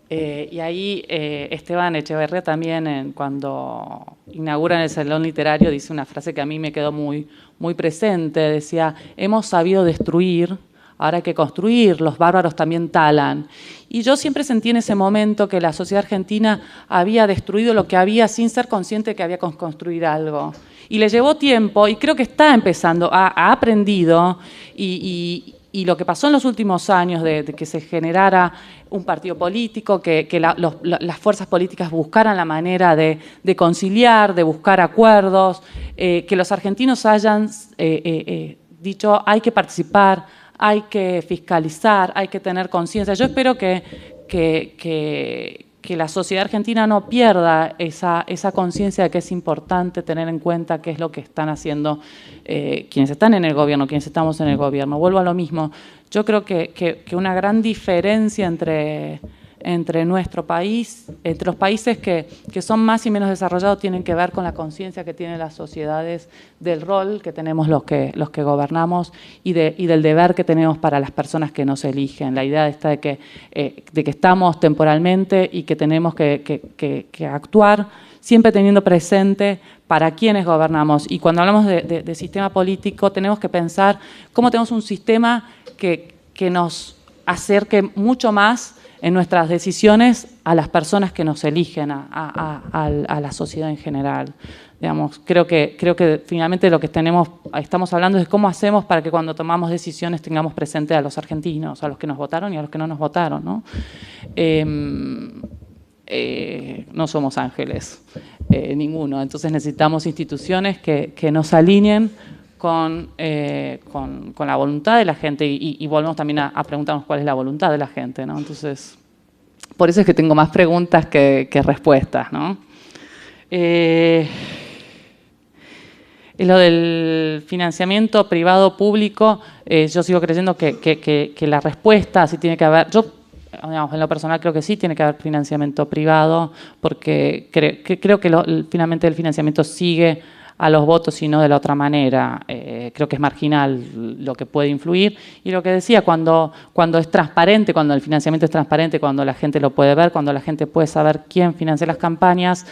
y ahí Esteban Echeverría también, cuando inauguran el Salón Literario, dice una frase que a mí me quedó muy, muy presente, decía: hemos sabido destruir, ahora hay que construir, los bárbaros también talan. Y yo siempre sentí en ese momento que la sociedad argentina había destruido lo que había sin ser consciente de que había que construir algo. Y le llevó tiempo, y creo que está empezando, ha aprendido, y lo que pasó en los últimos años de que se generara un partido político, que las fuerzas políticas buscaran la manera de conciliar, de buscar acuerdos, que los argentinos hayan dicho: hay que participar, hay que fiscalizar, hay que tener conciencia. Yo espero que la sociedad argentina no pierda esa conciencia de que es importante tener en cuenta qué es lo que están haciendo quienes están en el gobierno, quienes estamos en el gobierno. Vuelvo a lo mismo. Yo creo que una gran diferencia entre nuestro país, entre los países que son más y menos desarrollados, tienen que ver con la conciencia que tienen las sociedades del rol que tenemos los que gobernamos y del deber que tenemos para las personas que nos eligen. La idea está de que estamos temporalmente y que tenemos que actuar siempre teniendo presente para quiénes gobernamos. Y cuando hablamos de sistema político, tenemos que pensar cómo tenemos un sistema que nos acerque mucho más en nuestras decisiones a las personas que nos eligen, a la sociedad en general. Digamos, creo que finalmente lo que estamos hablando es de cómo hacemos para que cuando tomamos decisiones tengamos presente a los argentinos, a los que nos votaron y a los que no nos votaron, ¿no? No somos ángeles, ninguno. Entonces necesitamos instituciones que nos alineen con la voluntad de la gente, y volvemos también a preguntarnos cuál es la voluntad de la gente, ¿no? Entonces, por eso es que tengo más preguntas que respuestas, ¿no? Lo del financiamiento privado-público, yo sigo creyendo que la respuesta sí tiene que haber. Yo, digamos, en lo personal creo que sí tiene que haber financiamiento privado, porque creo que finalmente el financiamiento sigue a los votos y no de la otra manera. Creo que es marginal lo que puede influir. Y lo que decía, cuando es transparente, cuando el financiamiento es transparente, cuando la gente lo puede ver, cuando la gente puede saber quién financia las campañas,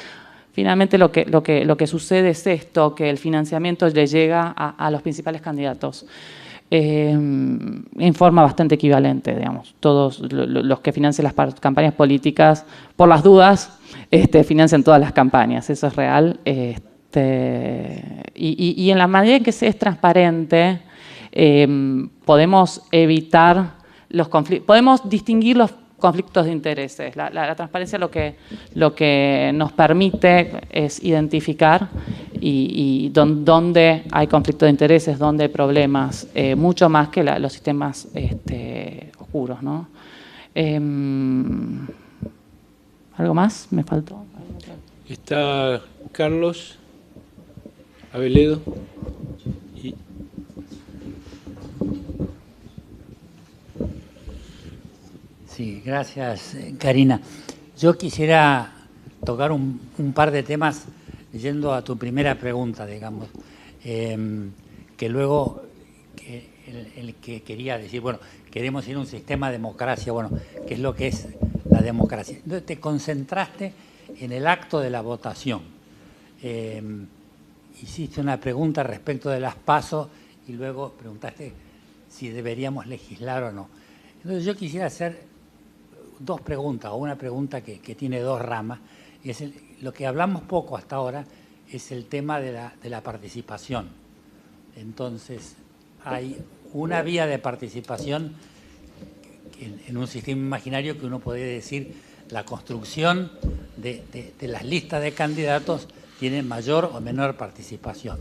finalmente lo que sucede es esto, que el financiamiento le llega a los principales candidatos en forma bastante equivalente, digamos. Todos los que financian las campañas políticas, por las dudas, financian todas las campañas. Eso es real. Y en la medida en que se es transparente, podemos evitar los conflictos, podemos distinguir los conflictos de intereses. La transparencia lo que nos permite es identificar y dónde hay conflictos de intereses, dónde hay problemas, mucho más que los sistemas oscuros, ¿no? ¿Algo más? ¿Me faltó? Está Carlos Aveledo. Sí, gracias, Karina. Yo quisiera tocar un par de temas yendo a tu primera pregunta, digamos, que luego el que quería decir, bueno, queremos ir a un sistema de democracia, bueno, ¿qué es lo que es la democracia? Entonces te concentraste en el acto de la votación. Hiciste una pregunta respecto de las PASO y luego preguntaste si deberíamos legislar o no. Entonces yo quisiera hacer dos preguntas, o una pregunta que tiene dos ramas, y es lo que hablamos poco hasta ahora es el tema de la participación. Entonces, hay una vía de participación en un sistema imaginario que uno podría decir la construcción de las listas de candidatos tiene mayor o menor participación.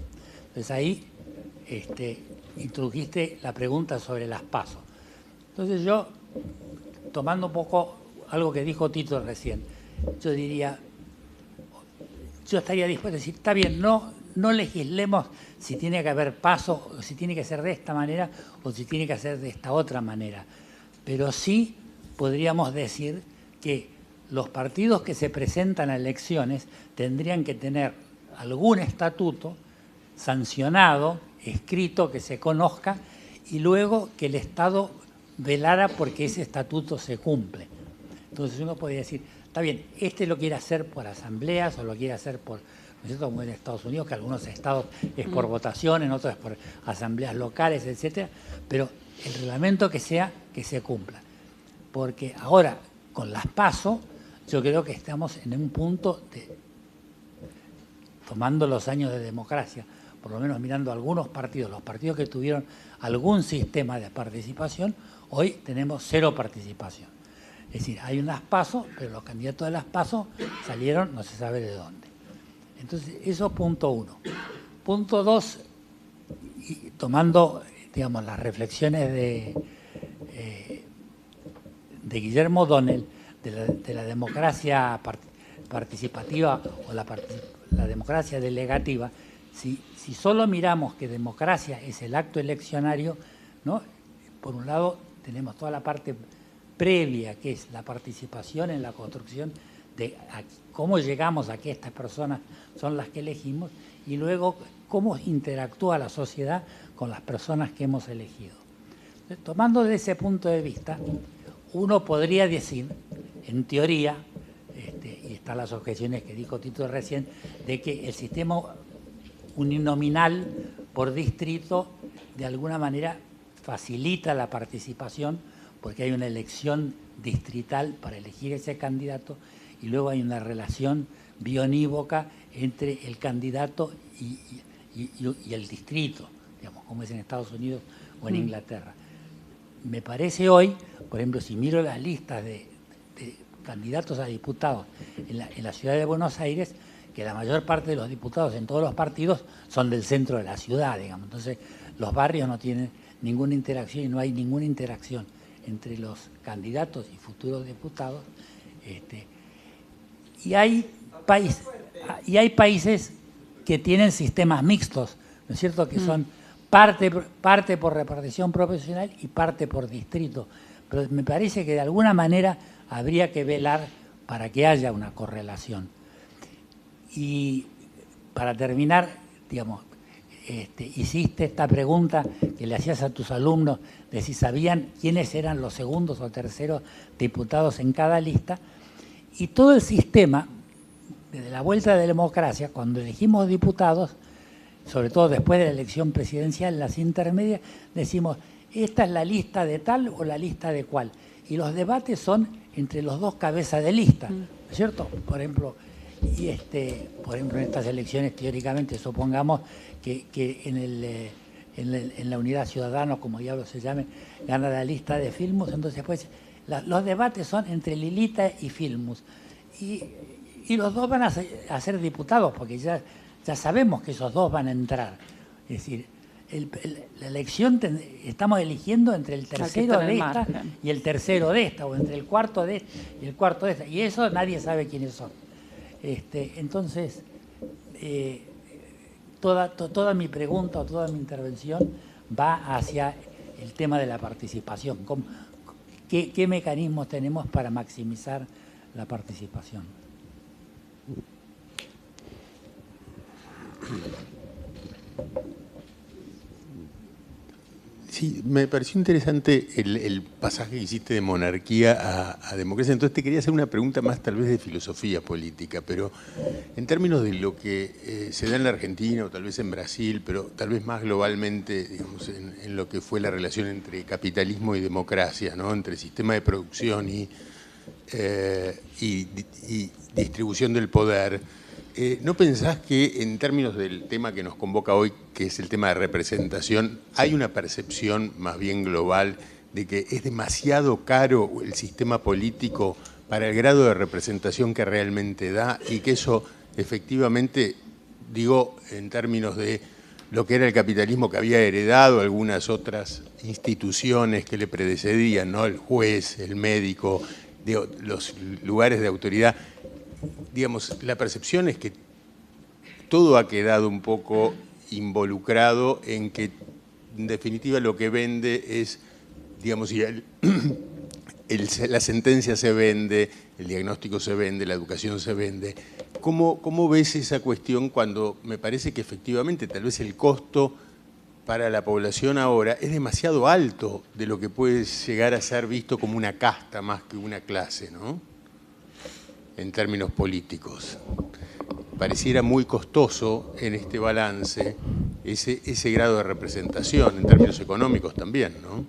Entonces ahí introdujiste la pregunta sobre las PASO. Entonces yo, tomando un poco algo que dijo Tito recién, yo diría, yo estaría dispuesto a decir, está bien, no legislemos si tiene que haber paso, o si tiene que ser de esta manera o si tiene que ser de esta otra manera. Pero sí podríamos decir que los partidos que se presentan a elecciones tendrían que tener algún estatuto sancionado, escrito, que se conozca, y luego que el Estado velara porque ese estatuto se cumple. Entonces uno podría decir, está bien, este lo quiere hacer por asambleas o lo quiere hacer por, ¿no es cierto?, como en Estados Unidos, que algunos estados es por votación, en otros es por asambleas locales, etcétera, pero el reglamento que sea, que se cumpla. Porque ahora, con las PASO, yo creo que estamos en un punto de, tomando los años de democracia, por lo menos mirando algunos partidos, los partidos que tuvieron algún sistema de participación, hoy tenemos cero participación. Es decir, hay unas PASO, pero los candidatos de las PASO salieron no se sabe de dónde. Entonces, eso punto uno. Punto dos, y tomando, digamos, las reflexiones de Guillermo O'Donnell, de la democracia participativa o la democracia delegativa, si solo miramos que democracia es el acto eleccionario, ¿no? Por un lado tenemos toda la parte previa, que es la participación en la construcción de cómo llegamos a que estas personas son las que elegimos, y luego cómo interactúa la sociedad con las personas que hemos elegido. Entonces, tomando de ese punto de vista, uno podría decir, en teoría, y están las objeciones que dijo Tito recién, de que el sistema uninominal por distrito de alguna manera facilita la participación, porque hay una elección distrital para elegir ese candidato y luego hay una relación bionívoca entre el candidato y el distrito, digamos, como es en Estados Unidos o en Inglaterra. Me parece hoy, por ejemplo, si miro las listas de candidatos a diputados en la ciudad de Buenos Aires, que la mayor parte de los diputados en todos los partidos son del centro de la ciudad, digamos. Entonces, los barrios no tienen ninguna interacción y no hay ninguna interacción entre los candidatos y futuros diputados. Y hay países que tienen sistemas mixtos, ¿no es cierto?, que son parte por repartición proporcional y parte por distrito. Pero me parece que de alguna manera habría que velar para que haya una correlación. Y para terminar, digamos, hiciste esta pregunta que le hacías a tus alumnos de si sabían quiénes eran los segundos o terceros diputados en cada lista, y todo el sistema, desde la vuelta de la democracia, cuando elegimos diputados, sobre todo después de la elección presidencial, las intermedias, decimos, esta es la lista de tal o la lista de cual. Y los debates son entre los dos cabezas de lista, ¿no es cierto? Por ejemplo, en estas elecciones, teóricamente, supongamos que en la unidad ciudadana, como diablos se llame, gana la lista de Filmus, entonces pues los debates son entre Lilita y Filmus. Y los dos van a ser diputados, porque ya sabemos que esos dos van a entrar. Es decir, la elección estamos eligiendo entre el tercero de esta y el tercero de esta, o entre el cuarto de esta y el cuarto de esta, y eso nadie sabe quiénes son. Entonces, toda mi pregunta o toda mi intervención va hacia el tema de la participación. ¿Qué mecanismos tenemos para maximizar la participación? Sí, me pareció interesante el pasaje que hiciste de monarquía a democracia. Entonces te quería hacer una pregunta más tal vez de filosofía política, pero en términos de lo que se da en la Argentina o tal vez en Brasil, pero tal vez más globalmente, digamos, en lo que fue la relación entre capitalismo y democracia, ¿no? Entre sistema de producción y distribución del poder. ¿No pensás que en términos del tema que nos convoca hoy, que es el tema de representación, hay una percepción más bien global de que es demasiado caro el sistema político para el grado de representación que realmente da, y que eso efectivamente, digo, en términos de lo que era el capitalismo que había heredado algunas otras instituciones que le precedían, ¿no? El juez, el médico, digo, los lugares de autoridad. Digamos, la percepción es que todo ha quedado un poco involucrado en que, en definitiva, lo que vende es, digamos, la sentencia se vende, el diagnóstico se vende, la educación se vende. ¿Cómo ves esa cuestión cuando me parece que efectivamente tal vez el costo para la población ahora es demasiado alto de lo que puede llegar a ser visto como una casta más que una clase, ¿no? En términos políticos? Pareciera muy costoso en este balance ese grado de representación, en términos económicos también, ¿no?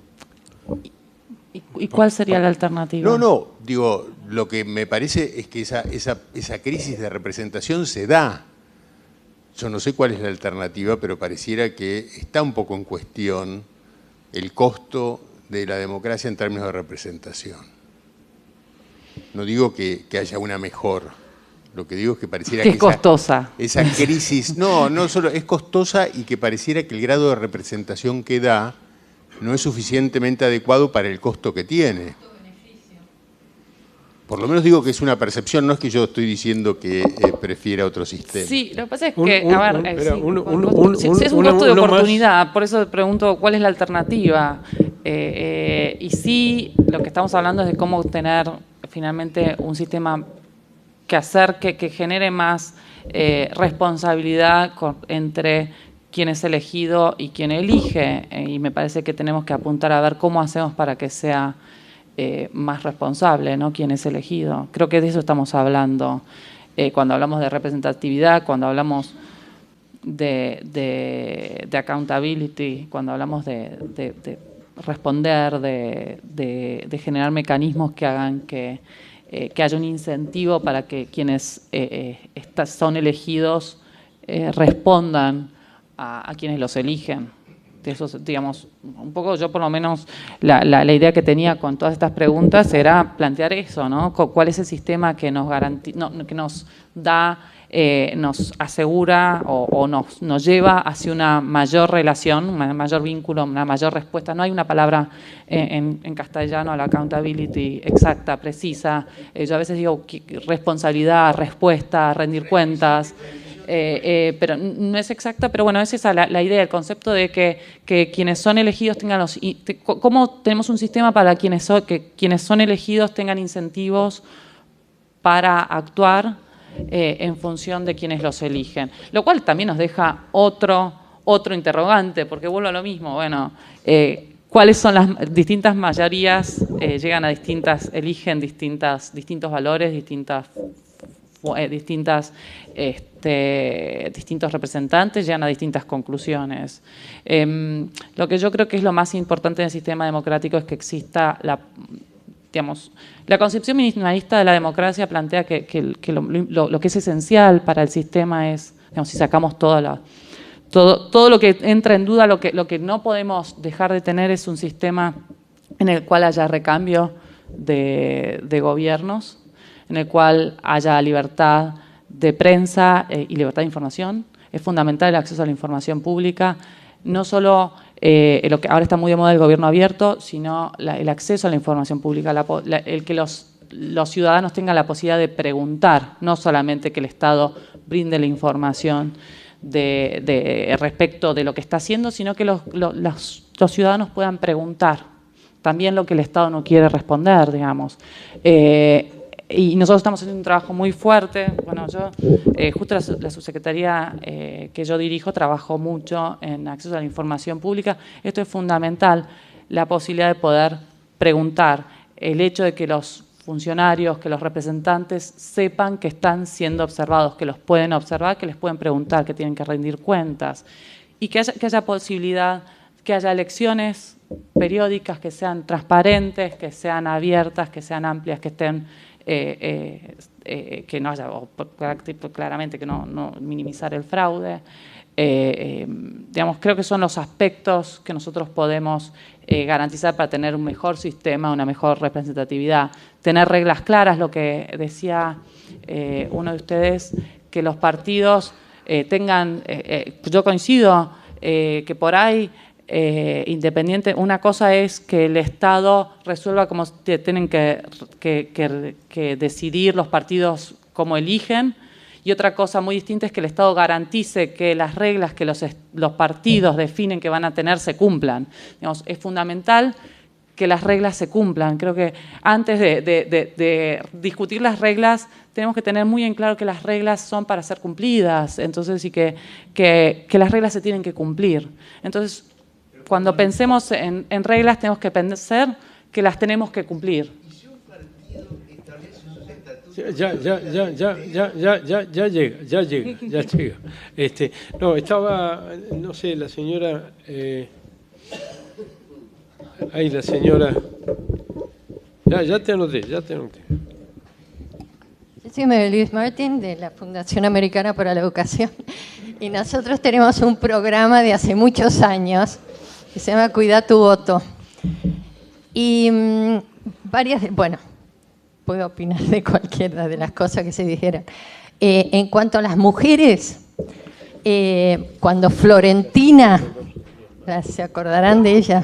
¿Y cuál sería la alternativa? No, digo, lo que me parece es que esa crisis de representación se da. Yo no sé cuál es la alternativa, pero pareciera que está un poco en cuestión el costo de la democracia en términos de representación. No digo que haya una mejor, lo que digo es que pareciera que es costosa. Esa crisis, no solo es costosa y que pareciera que el grado de representación que da no es suficientemente adecuado para el costo que tiene. Por lo menos digo que es una percepción, no es que yo estoy diciendo que prefiera otro sistema. Sí, lo que pasa es que, es un costo de oportunidad, por eso pregunto cuál es la alternativa. Y sí, lo que estamos hablando es de cómo obtener finalmente un sistema que acerque, que genere más responsabilidad entre quien es elegido y quien elige, y me parece que tenemos que apuntar a ver cómo hacemos para que sea más responsable, ¿no? Quien es elegido. Creo que de eso estamos hablando cuando hablamos de representatividad, cuando hablamos de accountability, cuando hablamos de responder, de generar mecanismos que hagan que haya un incentivo para que quienes son elegidos respondan a quienes los eligen. De eso, digamos, un poco yo por lo menos la idea que tenía con todas estas preguntas era plantear eso, ¿no? ¿Cuál es el sistema que nos que nos da, nos asegura o nos lleva hacia una mayor relación, un mayor vínculo, una mayor respuesta? No hay una palabra en castellano a la accountability exacta, precisa. Yo a veces digo responsabilidad, respuesta, rendir cuentas. Pero no es exacta, pero bueno, es esa la idea, el concepto de que quienes son elegidos tengan los... ¿Cómo tenemos un sistema para que quienes son elegidos tengan incentivos para actuar en función de quienes los eligen? Lo cual también nos deja otro interrogante, porque vuelvo a lo mismo, bueno, ¿cuáles son las distintas mayorías? Llegan a eligen distintos valores, distintos representantes, llegan a distintas conclusiones. Lo que yo creo que es lo más importante en el sistema democrático es que exista la concepción minimalista de la democracia plantea que lo que es esencial para el sistema es, digamos, si sacamos todo lo que entra en duda, lo que no podemos dejar de tener es un sistema en el cual haya recambio de gobiernos, en el cual haya libertad de prensa y libertad de información. Es fundamental el acceso a la información pública, no solo lo que ahora está muy de moda el gobierno abierto, sino el acceso a la información pública, el que los ciudadanos tengan la posibilidad de preguntar, no solamente que el Estado brinde la información respecto de lo que está haciendo, sino que los ciudadanos puedan preguntar también lo que el Estado no quiere responder, digamos. Y nosotros estamos haciendo un trabajo muy fuerte. Bueno, yo, justo la subsecretaría que yo dirijo, trabajo mucho en acceso a la información pública. Esto es fundamental, la posibilidad de poder preguntar, el hecho de que los funcionarios, que los representantes sepan que están siendo observados, que los pueden observar, que les pueden preguntar, que tienen que rendir cuentas. Y que haya posibilidad, que haya elecciones periódicas que sean transparentes, que sean abiertas, que sean amplias, que estén... que no haya, claramente que no minimizar el fraude. Digamos, creo que son los aspectos que nosotros podemos garantizar para tener un mejor sistema, una mejor representatividad. Tener reglas claras, lo que decía uno de ustedes, que los partidos tengan, yo coincido, que por ahí, independiente, una cosa es que el Estado resuelva cómo tienen que decidir los partidos cómo eligen, y otra cosa muy distinta es que el Estado garantice que las reglas que los partidos definen que van a tener se cumplan. Digamos, es fundamental que las reglas se cumplan. Creo que antes de discutir las reglas tenemos que tener muy en claro que las reglas son para ser cumplidas, entonces, y que las reglas se tienen que cumplir. Entonces, cuando pensemos en reglas tenemos que pensar que las tenemos que cumplir. Ya llega. No, estaba, no sé, la señora... ahí la señora... Ya te anoté. Yo soy Mary Louise Martin, de la Fundación Americana para la Educación, y nosotros tenemos un programa de hace muchos años que se llama Cuida tu voto. Y bueno, puedo opinar de cualquiera de las cosas que se dijeron. En cuanto a las mujeres, cuando Florentina, se acordarán de ella,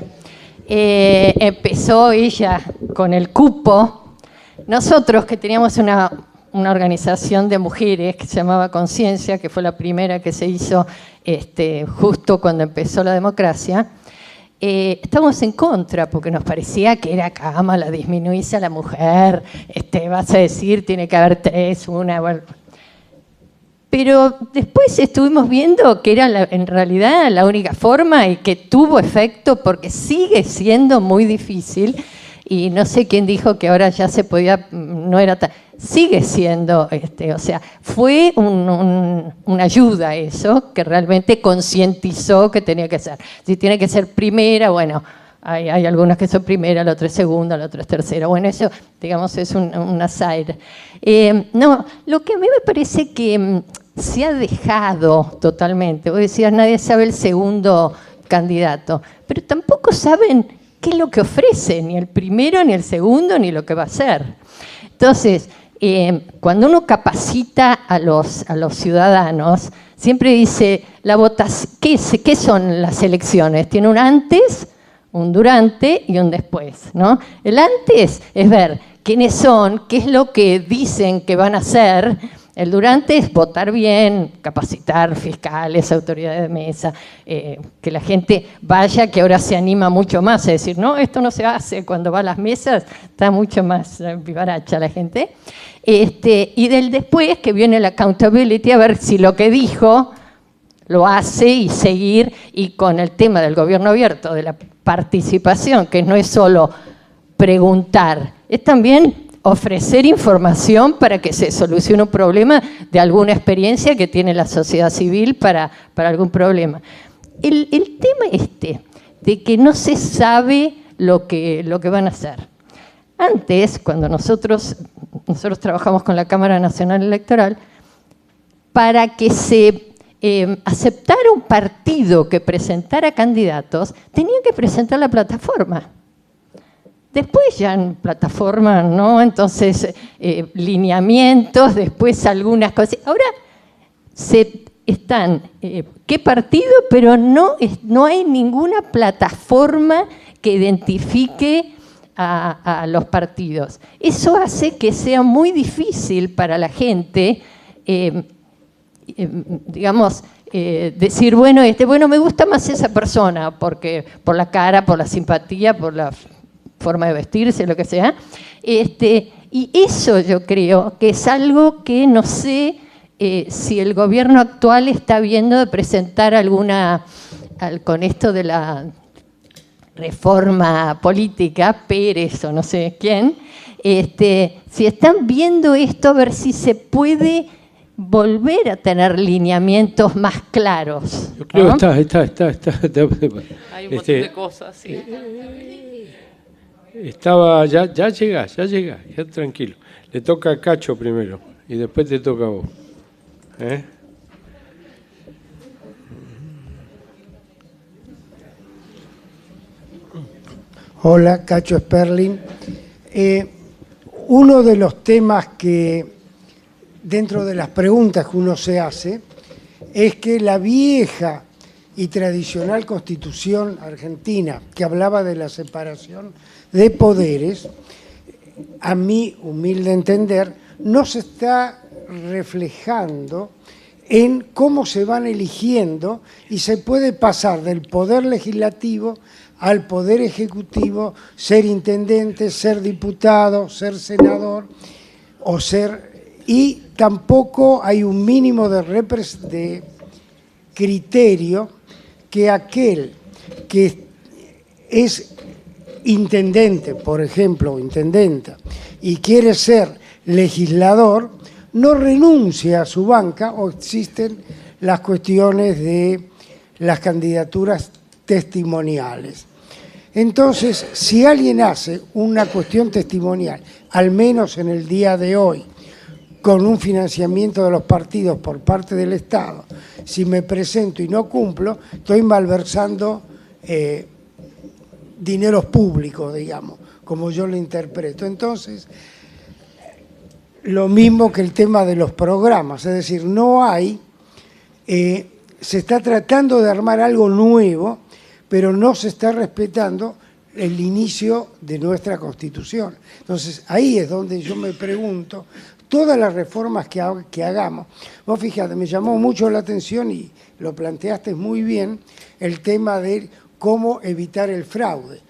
empezó ella con el cupo, nosotros que teníamos una organización de mujeres que se llamaba Conciencia, que fue la primera que se hizo justo cuando empezó la democracia, estábamos en contra porque nos parecía que era cámara, disminuirse a la mujer, vas a decir tiene que haber 3, una... Bueno. Pero después estuvimos viendo que era en realidad la única forma y que tuvo efecto porque sigue siendo muy difícil, y no sé quién dijo que ahora ya se podía, no era tan... Sigue siendo, o sea, fue una ayuda eso, que realmente concientizó que tenía que ser. Si tiene que ser primera, bueno, hay algunas que son primera, la otra es segunda, la otra es tercera. Bueno, eso, digamos, es un aside. No, lo que a mí me parece que se ha dejado totalmente, vos decías, nadie sabe el segundo candidato, pero tampoco saben qué es lo que ofrece, ni el primero, ni el segundo, ni lo que va a hacer. Entonces, cuando uno capacita a los ciudadanos, siempre dice, la votación, ¿qué son las elecciones? Tiene un antes, un durante y un después, ¿no? El antes es ver quiénes son, qué es lo que dicen que van a hacer. El durante es votar bien, capacitar fiscales, autoridades de mesa, que la gente vaya, que ahora se anima mucho más a decir, no, esto no se hace. Cuando va a las mesas está mucho más vivaracha la gente. Y del después, que viene la accountability, a ver si lo que dijo lo hace y seguir, y con el tema del gobierno abierto, de la participación, que no es solo preguntar, es también ofrecer información para que se solucione un problema de alguna experiencia que tiene la sociedad civil para algún problema. El tema de que no se sabe lo que van a hacer. Antes, cuando nosotros trabajamos con la Cámara Nacional Electoral, para que se aceptara un partido que presentara candidatos, tenían que presentar la plataforma. Después ya en plataforma, ¿no? Entonces, lineamientos, después algunas cosas. Ahora ¿qué partido? Pero no hay ninguna plataforma que identifique a los partidos. Eso hace que sea muy difícil para la gente, digamos, decir, bueno, me gusta más esa persona, porque por la cara, por la simpatía, por la forma de vestirse, lo que sea. Y eso yo creo que es algo que no sé si el gobierno actual está viendo de presentar con esto de la reforma política, Pérez o no sé quién, si están viendo esto, a ver si se puede volver a tener lineamientos más claros. Yo creo, ¿no? Está. Hay un montón de cosas, sí. Ya llega, tranquilo. Le toca a Cacho primero y después te toca a vos. Hola, Cacho Sperling. Uno de los temas que, dentro de las preguntas que uno se hace, es que la vieja y tradicional Constitución argentina, que hablaba de la separación de poderes, a mi humilde entender, no se está reflejando en cómo se van eligiendo y se puede pasar del poder legislativo al poder ejecutivo, ser intendente, ser diputado, ser senador, y tampoco hay un mínimo de criterio que aquel que es intendente, por ejemplo, o intendenta, y quiere ser legislador, no renuncia a su banca, o existen las cuestiones de las candidaturas testimoniales. Entonces, si alguien hace una cuestión testimonial, al menos en el día de hoy, con un financiamiento de los partidos por parte del Estado, si me presento y no cumplo, estoy malversando dineros públicos, digamos, como yo lo interpreto. Entonces, lo mismo que el tema de los programas, es decir, no hay, se está tratando de armar algo nuevo, pero no se está respetando el inicio de nuestra Constitución. Entonces, ahí es donde yo me pregunto, todas las reformas que hagamos, vos fíjate, me llamó mucho la atención y lo planteaste muy bien, el tema de cómo evitar el fraude.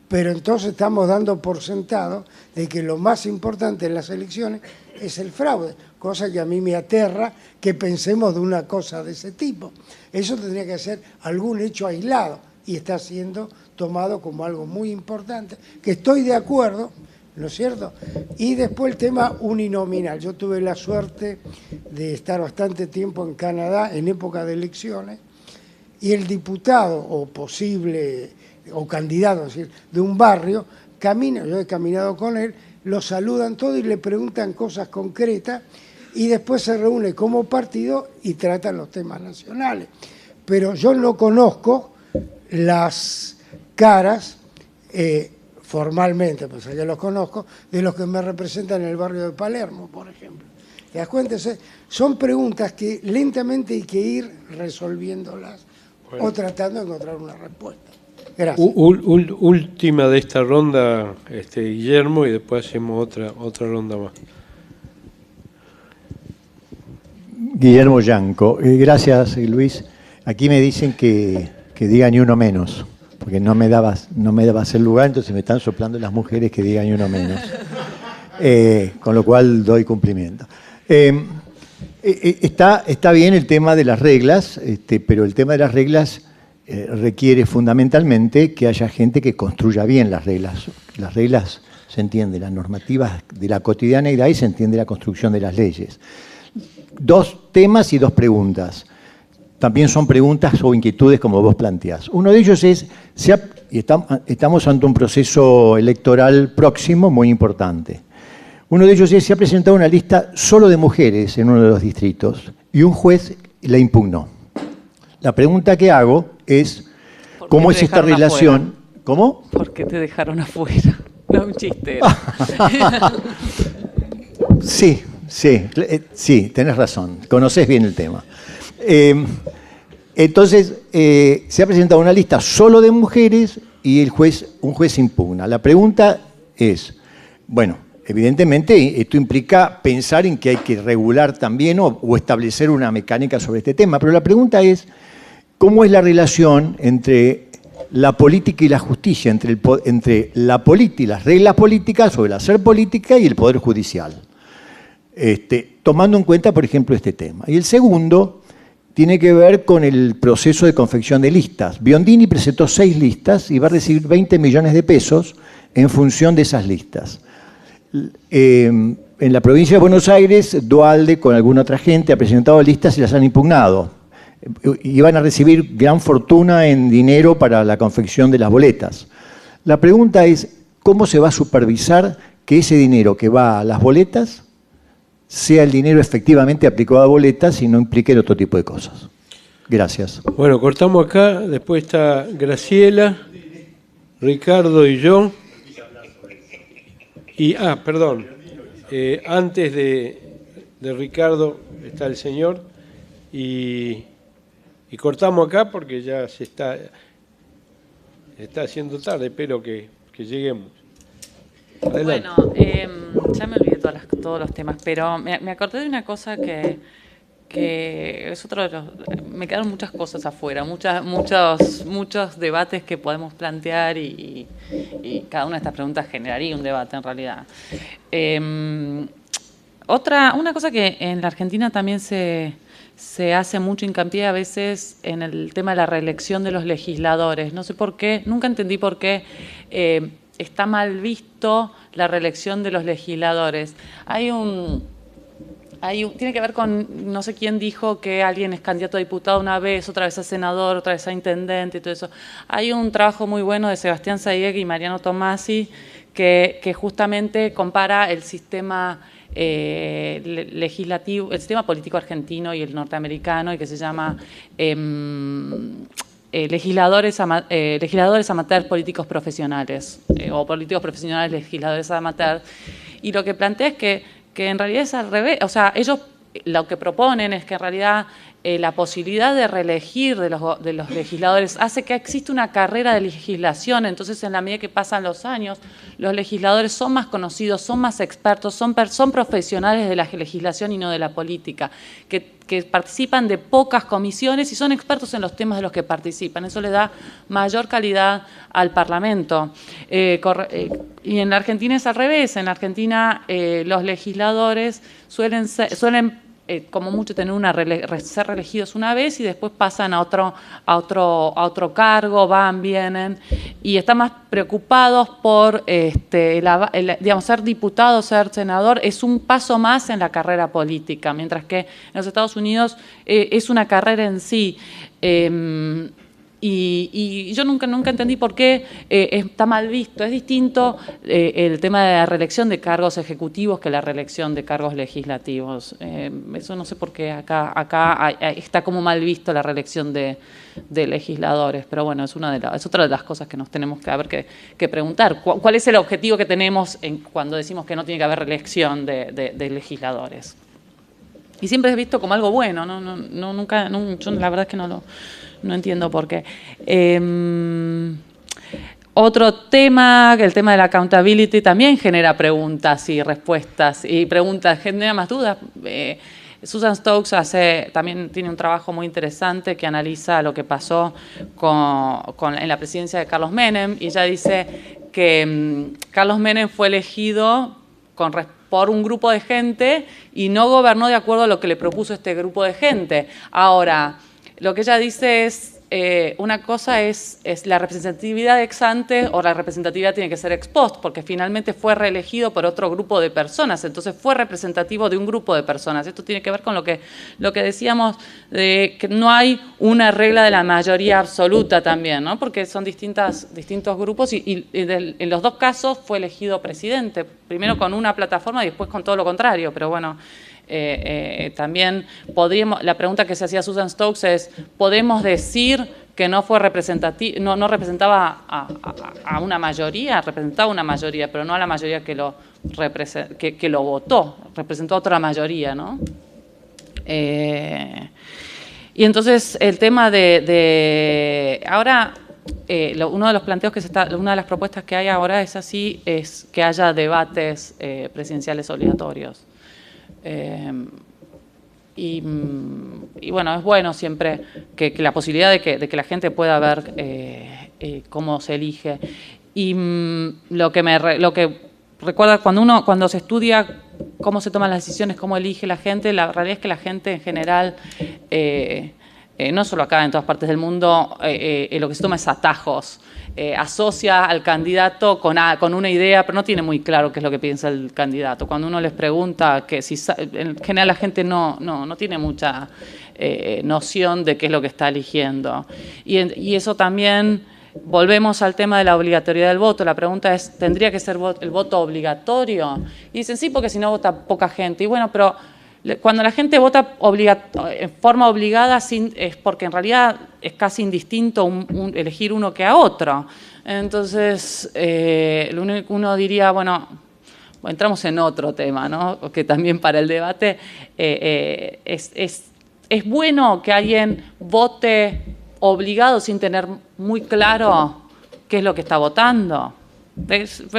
Pero entonces estamos dando por sentado de que lo más importante en las elecciones es el fraude, cosa que a mí me aterra que pensemos de una cosa de ese tipo. Eso tendría que ser algún hecho aislado y está siendo tomado como algo muy importante, que estoy de acuerdo, ¿no es cierto? Y después el tema uninominal. Yo tuve la suerte de estar bastante tiempo en Canadá en época de elecciones y el diputado o posible o candidato, es decir, de un barrio, camina, yo he caminado con él, lo saludan todo y le preguntan cosas concretas y después se reúne como partido y tratan los temas nacionales. Pero yo no conozco las caras, formalmente, pues yo los conozco, de los que me representan en el barrio de Palermo, por ejemplo. ¿Te das cuenta? Son preguntas que lentamente hay que ir resolviéndolas o tratando de encontrar una respuesta. Gracias. Última de esta ronda, Guillermo, y después hacemos otra ronda más. Guillermo Yanco. Gracias, Luis. Aquí me dicen que diga ni uno menos, porque no me dabas el lugar, entonces me están soplando las mujeres que digan ni uno menos. Con lo cual doy cumplimiento. Está bien el tema de las reglas, pero el tema de las reglas requiere fundamentalmente que haya gente que construya bien las reglas. Las reglas se entiende, las normativas de la cotidianeidad y se entiende la construcción de las leyes. 2 temas y 2 preguntas. También son preguntas o inquietudes como vos planteás. Uno de ellos es, estamos ante un proceso electoral próximo muy importante. Uno de ellos es, se ha presentado una lista solo de mujeres en uno de los distritos y un juez la impugnó. La pregunta que hago es, ¿cómo es esta relación? Afuera? ¿Cómo? ¿Por qué te dejaron afuera? No, un chiste. Sí, tenés razón. Conocés bien el tema. Entonces, se ha presentado una lista solo de mujeres y un juez impugna. La pregunta es, bueno, evidentemente esto implica pensar en que hay que regular también o establecer una mecánica sobre este tema, pero la pregunta es, ¿cómo es la relación entre la política y la justicia, entre la política y las reglas políticas o el hacer política y el Poder Judicial? Tomando en cuenta, por ejemplo, este tema. Y el segundo tiene que ver con el proceso de confección de listas. Biondini presentó 6 listas y va a recibir 20 millones de pesos en función de esas listas. En la provincia de Buenos Aires, Duhalde con alguna otra gente ha presentado listas y las han impugnado. Y van a recibir gran fortuna en dinero para la confección de las boletas. La pregunta es, ¿cómo se va a supervisar que ese dinero que va a las boletas sea el dinero efectivamente aplicado a boletas y no implique otro tipo de cosas? Gracias. Bueno, cortamos acá, después está Graciela, Ricardo y yo. Y, perdón, antes de Ricardo está el señor y Y cortamos acá porque ya se está haciendo tarde, espero que lleguemos. Adelante. Bueno, ya me olvidé todos los temas, pero me acordé de una cosa que es otro de los... Me quedaron muchas cosas afuera, muchos debates que podemos plantear y cada una de estas preguntas generaría un debate en realidad. Una cosa que en la Argentina también se hace mucho hincapié a veces en el tema de la reelección de los legisladores. No sé por qué, nunca entendí por qué está mal visto la reelección de los legisladores. Tiene que ver con, no sé quién dijo que alguien es candidato a diputado una vez, otra vez a senador, otra vez a intendente y todo eso. Hay un trabajo muy bueno de Sebastián Saigué y Mariano Tomasi que justamente compara el sistema legislativo, el sistema político argentino y el norteamericano, y que se llama legisladores amateurs políticos profesionales, o políticos profesionales legisladores amateurs. Y lo que plantea es que en realidad es al revés. O sea, ellos lo que proponen es que en realidad la posibilidad de reelegir de los legisladores hace que existe una carrera de legislación. Entonces, en la medida que pasan los años, los legisladores son más conocidos, son más expertos, son profesionales de la legislación y no de la política, que participan de pocas comisiones y son expertos en los temas de los que participan. Eso le da mayor calidad al Parlamento. Y en la Argentina es al revés. En la Argentina los legisladores suelen como mucho ser reelegidos una vez y después pasan a otro cargo, vienen y están más preocupados por digamos, ser diputado, ser senador, es un paso más en la carrera política, mientras que en los Estados Unidos es una carrera en sí. Y yo nunca entendí por qué está mal visto. Es distinto el tema de la reelección de cargos ejecutivos que la reelección de cargos legislativos. Eso no sé por qué acá está como mal visto la reelección de legisladores, pero bueno, es otra de las cosas que nos tenemos que preguntar. ¿Cuál es el objetivo que tenemos cuando decimos que no tiene que haber reelección de legisladores? Y siempre es visto como algo bueno, yo la verdad es que no entiendo por qué. Otro tema, el tema de la accountability, también genera preguntas y respuestas, y genera más dudas. Susan Stokes también tiene un trabajo muy interesante que analiza lo que pasó en la presidencia de Carlos Menem, y ella dice que Carlos Menem fue elegido por un grupo de gente y no gobernó de acuerdo a lo que le propuso este grupo de gente. Ahora, lo que ella dice es, una cosa es la representatividad ex ante, o la representatividad tiene que ser ex post, porque finalmente fue reelegido por otro grupo de personas, entonces fue representativo de un grupo de personas. Esto tiene que ver con lo que decíamos, de que no hay una regla de la mayoría absoluta también, ¿no? Porque son distintos grupos y en los dos casos fue elegido presidente, primero con una plataforma y después con todo lo contrario, pero bueno. También la pregunta que se hacía Susan Stokes es, ¿podemos decir que no fue representativo, no representaba a una mayoría? Representaba una mayoría, pero no a la mayoría que lo votó, representó a otra mayoría, ¿no? Y entonces el tema ahora, uno de los planteos una de las propuestas que hay ahora es que haya debates presidenciales obligatorios. Y bueno, es bueno siempre que la posibilidad de que la gente pueda ver cómo se elige. Y lo que recuerda cuando se estudia cómo se toman las decisiones, cómo elige la gente, la realidad es que la gente en general, no solo acá, en todas partes del mundo, lo que se toma es atajos. Asocia al candidato con una idea, pero no tiene muy claro qué es lo que piensa el candidato. Cuando uno les pregunta, en general la gente no tiene mucha noción de qué es lo que está eligiendo. Y eso también, volvemos al tema de la obligatoriedad del voto. La pregunta es, ¿tendría que ser el voto obligatorio? Y dicen, sí, porque si no vota poca gente. Y bueno, pero cuando la gente vota en forma obligada es porque en realidad es casi indistinto elegir uno que a otro. Entonces, uno diría, bueno, entramos en otro tema, ¿no? Que también para el debate ¿Es bueno que alguien vote obligado sin tener muy claro qué es lo que está votando?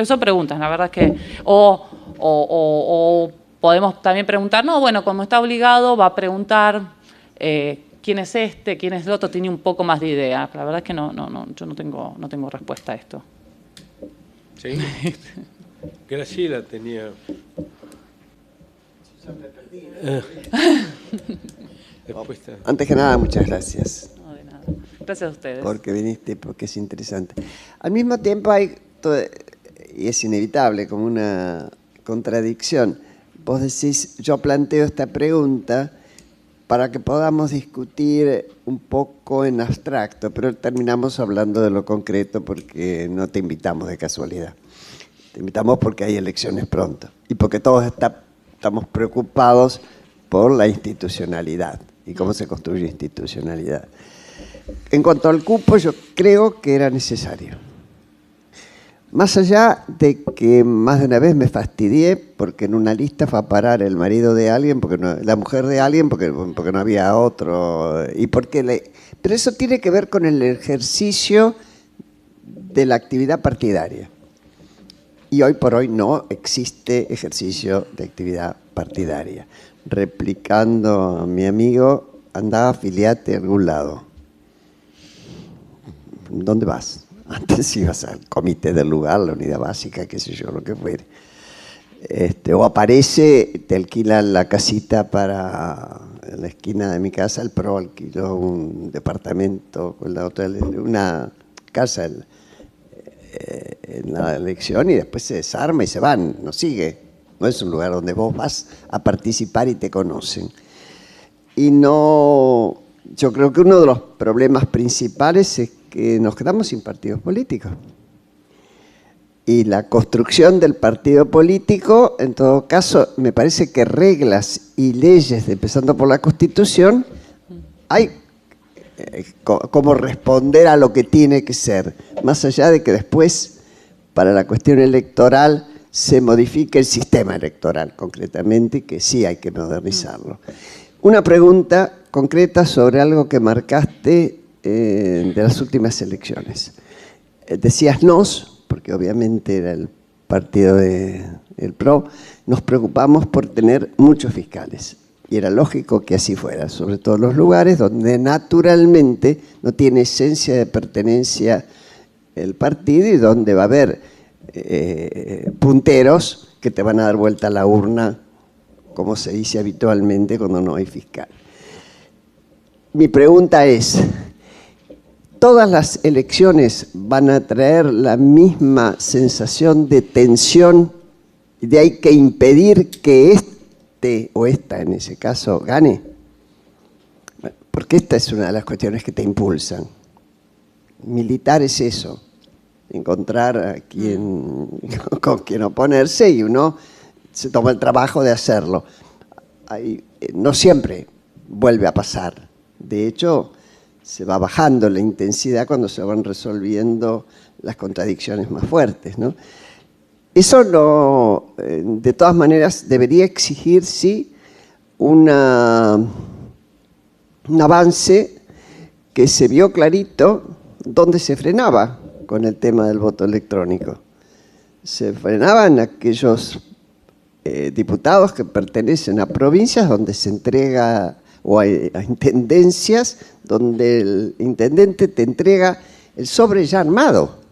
Son preguntas, la verdad es que... O podemos también preguntar, no, bueno, como está obligado, va a preguntar quién es este, quién es el otro, tiene un poco más de idea. La verdad es que yo no tengo respuesta a esto. ¿Sí? Graciela tenía... Antes que nada, muchas gracias. No, de nada. Gracias a ustedes. Porque viniste, porque es interesante. Al mismo tiempo hay, y es inevitable, como una contradicción. Vos decís, yo planteo esta pregunta para que podamos discutir un poco en abstracto, pero terminamos hablando de lo concreto porque no te invitamos de casualidad. Te invitamos porque hay elecciones pronto y porque todos estamos preocupados por la institucionalidad y cómo se construye institucionalidad. En cuanto al cupo, yo creo que era necesario. Más allá de que más de una vez me fastidié porque en una lista fue a parar el marido de alguien, la mujer de alguien, porque no había otro. Pero eso tiene que ver con el ejercicio de la actividad partidaria. Y hoy por hoy no existe ejercicio de actividad partidaria. Replicando a mi amigo, andaba, afiliate a algún lado. ¿Dónde vas? Antes ibas al comité del lugar, la unidad básica, qué sé yo, lo que fuere. O aparece, te alquilan la casita para en la esquina de mi casa, el PRO alquiló un departamento con la otra, una casa en la elección y después se desarma y se van, no sigue. No es un lugar donde vos vas a participar y te conocen. Y no, yo creo que uno de los problemas principales es que nos quedamos sin partidos políticos. Y la construcción del partido político, en todo caso, me parece que reglas y leyes, empezando por la Constitución, hay cómo responder a lo que tiene que ser, más allá de que después, para la cuestión electoral, se modifique el sistema electoral concretamente, que sí hay que modernizarlo. Una pregunta concreta sobre algo que marcaste de las últimas elecciones. Decías nos, porque obviamente era el partido del PRO, nos preocupamos por tener muchos fiscales. Y era lógico que así fuera, sobre todo en los lugares donde naturalmente no tiene esencia de pertenencia el partido y donde va a haber punteros que te van a dar vuelta a la urna, como se dice habitualmente cuando no hay fiscal. Mi pregunta es, ¿todas las elecciones van a traer la misma sensación de tensión y de hay que impedir que o esta en ese caso gane? Porque esta es una de las cuestiones que te impulsan. Militar es eso, encontrar a con quien oponerse y uno se toma el trabajo de hacerlo. No siempre vuelve a pasar. De hecho, se va bajando la intensidad cuando se van resolviendo las contradicciones más fuertes, ¿no? Eso de todas maneras debería exigir, sí, un avance que se vio clarito donde se frenaba con el tema del voto electrónico. Se frenaban aquellos diputados que pertenecen a provincias donde se entrega, o a intendencias donde el intendente te entrega el sobre ya armado.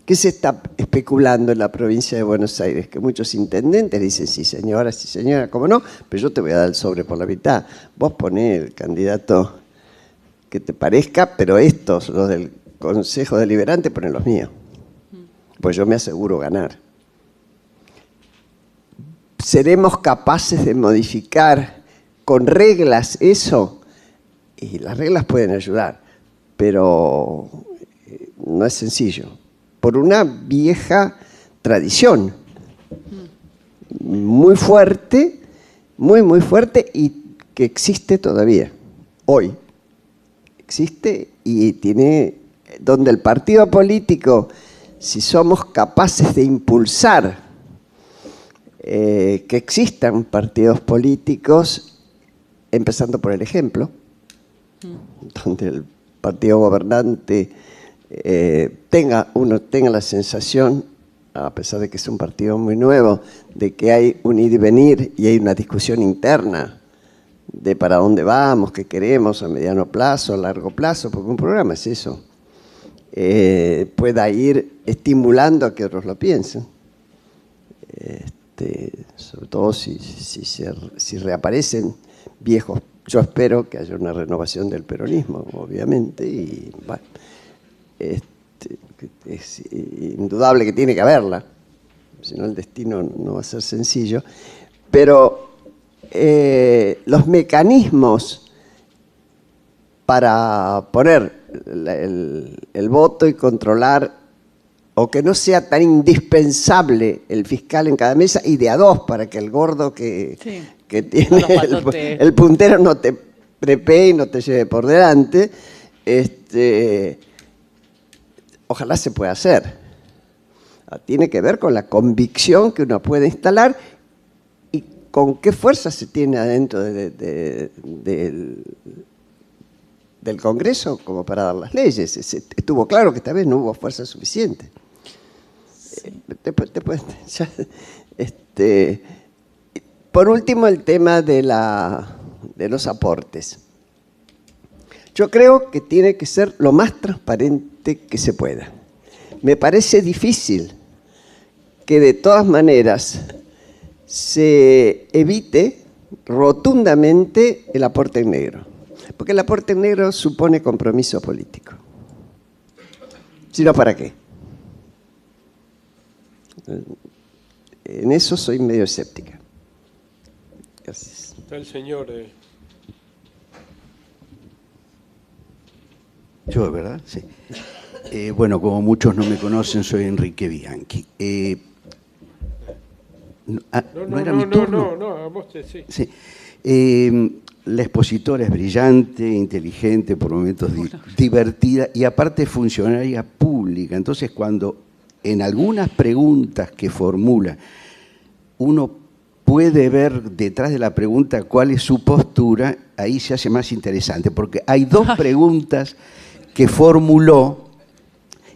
¿Qué se está especulando en la provincia de Buenos Aires? Que muchos intendentes dicen, sí señora, cómo no, pero yo te voy a dar el sobre por la mitad. Vos ponés el candidato que te parezca, pero estos, los del Consejo Deliberante, ponen los míos. Pues yo me aseguro ganar. ¿Seremos capaces de modificar con reglas eso? Y las reglas pueden ayudar, pero no es sencillo. Por una vieja tradición muy fuerte, muy fuerte y que existe todavía, hoy. Existe y tiene, donde el partido político, si somos capaces de impulsar que existan partidos políticos empezando por el ejemplo, donde el partido gobernante tenga la sensación, a pesar de que es un partido muy nuevo, de que hay un ir y venir y hay una discusión interna de para dónde vamos, qué queremos a mediano plazo, a largo plazo, porque un programa es eso, pueda ir estimulando a que otros lo piensen. Sobre todo si reaparecen viejos. Yo espero que haya una renovación del peronismo, obviamente, y bueno, es indudable que tiene que haberla, si no el destino no va a ser sencillo, pero los mecanismos para poner el voto y controlar, o que no sea tan indispensable el fiscal en cada mesa, y de a dos, para que el gordo que tiene el puntero no te prepee y no te lleve por delante, ojalá se pueda hacer. Tiene que ver con la convicción que uno puede instalar y con qué fuerza se tiene adentro del Congreso como para dar las leyes. Estuvo claro que esta vez no hubo fuerza suficiente. Por último, el tema de los aportes. Yo creo que tiene que ser lo más transparente que se pueda. Me parece difícil que de todas maneras se evite rotundamente el aporte en negro, porque el aporte en negro supone compromiso político. Si no, ¿para qué? En eso soy medio escéptica. Gracias. Está el señor. Yo, ¿verdad? Sí. Bueno, como muchos no me conocen, soy Enrique Bianchi. ¿No era mi turno? No, a vos sí. Sí. La expositora es brillante, inteligente, por momentos divertida y aparte funcionaria pública. Entonces, cuando en algunas preguntas que formula uno puede ver detrás de la pregunta cuál es su postura, ahí se hace más interesante, porque hay dos preguntas que formuló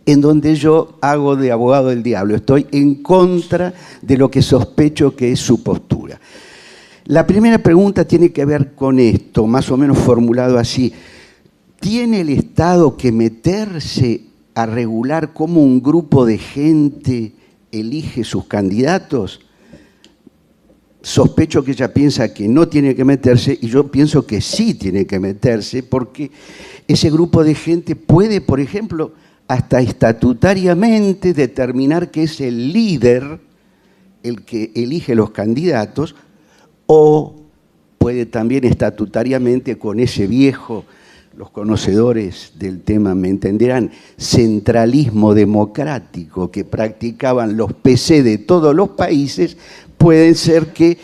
en donde yo hago de abogado del diablo. Estoy en contra de lo que sospecho que es su postura. La primera pregunta tiene que ver con esto, más o menos formulado así. ¿Tiene el Estado que meterse a regular cómo un grupo de gente elige sus candidatos? Sospecho que ella piensa que no tiene que meterse y yo pienso que sí tiene que meterse, porque ese grupo de gente puede, por ejemplo, hasta estatutariamente determinar que es el líder el que elige los candidatos, o puede también estatutariamente con ese viejo, los conocedores del tema me entenderán, centralismo democrático que practicaban los PC de todos los países, pueden ser que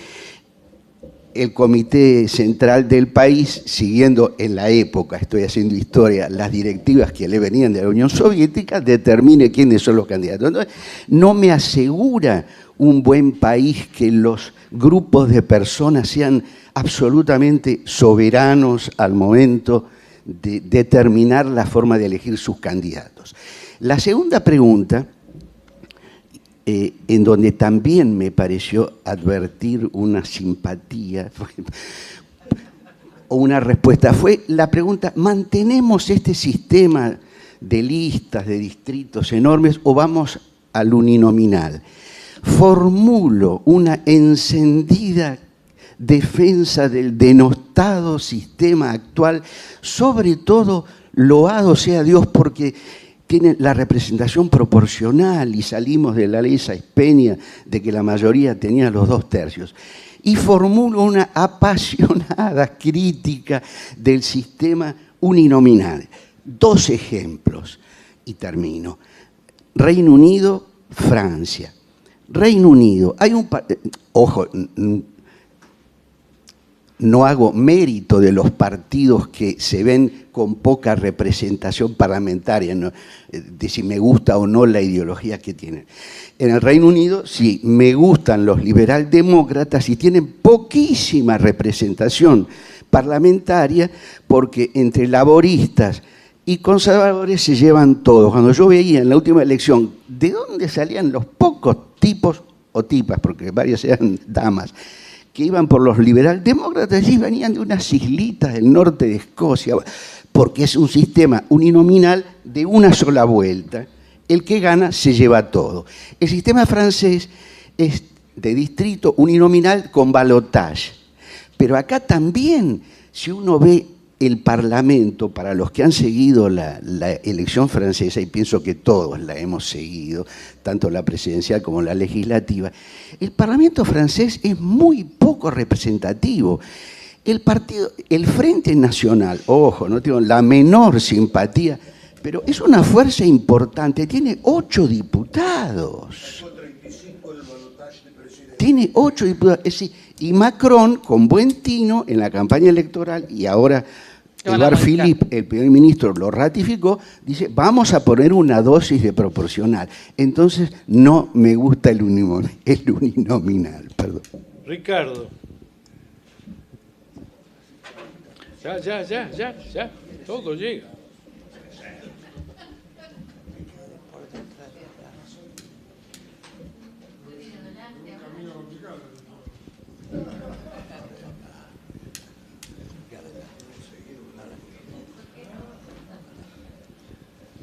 el comité central del país, siguiendo en la época, estoy haciendo historia, las directivas que le venían de la Unión Soviética, determine quiénes son los candidatos. Entonces, no me asegura un buen país que los grupos de personas sean absolutamente soberanos al momento de determinar la forma de elegir sus candidatos. La segunda pregunta, en donde también me pareció advertir una simpatía o una respuesta, fue la pregunta: ¿mantenemos este sistema de listas, de distritos enormes o vamos al uninominal? Formulo una encendida defensa del denostado sistema actual, sobre todo loado sea Dios porque tiene la representación proporcional y salimos de la ley Sáenz-Peña de que la mayoría tenía los 2/3. Y formulo una apasionada crítica del sistema uninominal. 2 ejemplos y termino. Reino Unido, Francia. Reino Unido, hay un... Ojo, no hago mérito de los partidos que se ven con poca representación parlamentaria, ¿no? De si me gusta o no la ideología que tienen. En el Reino Unido, sí, me gustan los liberaldemócratas y tienen poquísima representación parlamentaria, porque entre laboristas y conservadores se llevan todos. Cuando yo veía en la última elección de dónde salían los pocos tipos o tipas, porque varias eran damas, que iban por los liberaldemócratas, allí venían de unas islitas del norte de Escocia, porque es un sistema uninominal de una sola vuelta. El que gana se lleva todo. El sistema francés es de distrito uninominal con balotage. Pero acá también, si uno ve el Parlamento, para los que han seguido la elección francesa, y pienso que todos la hemos seguido, tanto la presidencial como la legislativa, el Parlamento francés es muy poco representativo. El Frente Nacional, ojo, no tengo la menor simpatía, pero es una fuerza importante, tiene 8 diputados. Tiene 8 diputados. Es decir, y Macron, con buen tino en la campaña electoral, y ahora Edouard Philippe, el primer ministro, lo ratificó, dice, vamos a poner una dosis de proporcional. Entonces, no me gusta el uninominal. Perdón. Ricardo. Ya. Todo llega.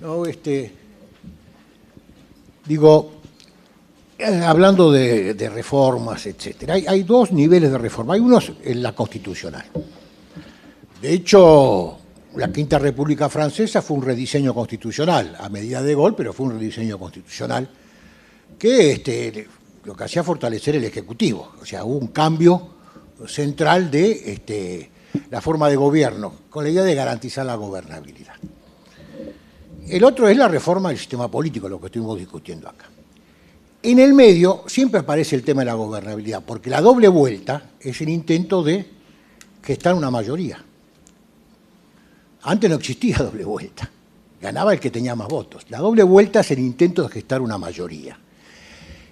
No, hablando de reformas, etcétera, hay 2 niveles de reforma. Hay uno en la constitucional. De hecho, la Quinta República Francesa fue un rediseño constitucional, a medida de Gaulle, pero fue un rediseño constitucional que lo que hacía fortalecer el Ejecutivo. O sea, hubo un cambio central de la forma de gobierno, con la idea de garantizar la gobernabilidad. El otro es la reforma del sistema político, lo que estuvimos discutiendo acá. En el medio siempre aparece el tema de la gobernabilidad, porque la doble vuelta es el intento de gestar una mayoría. Antes no existía doble vuelta, ganaba el que tenía más votos. La doble vuelta es el intento de gestar una mayoría.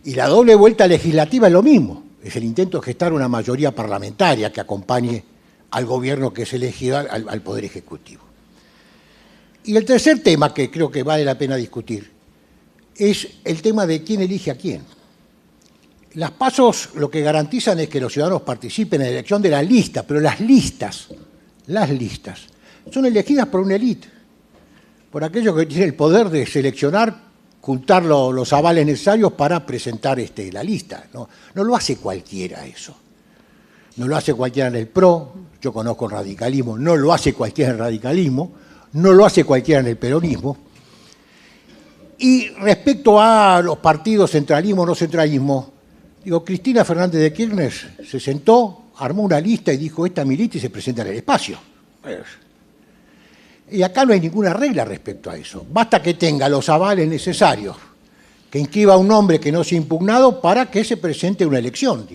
Y la doble vuelta legislativa es lo mismo, es el intento de gestar una mayoría parlamentaria que acompañe al gobierno que es elegido, al Poder Ejecutivo. Y el tercer tema que creo que vale la pena discutir es el tema de quién elige a quién. Las PASO lo que garantizan es que los ciudadanos participen en la elección de la lista, pero las listas son elegidas por una élite, por aquellos que tienen el poder de seleccionar, juntar los avales necesarios para presentar la lista. No lo hace cualquiera eso. No lo hace cualquiera en el PRO, yo conozco el radicalismo, no lo hace cualquiera en el radicalismo, no lo hace cualquiera en el peronismo. Y respecto a los partidos, centralismo o no centralismo, Cristina Fernández de Kirchner se sentó, armó una lista y dijo, esta es mi lista, y se presenta en el espacio. Y acá no hay ninguna regla respecto a eso. Basta que tenga los avales necesarios, que inscriba un nombre que no sea impugnado para que se presente una elección.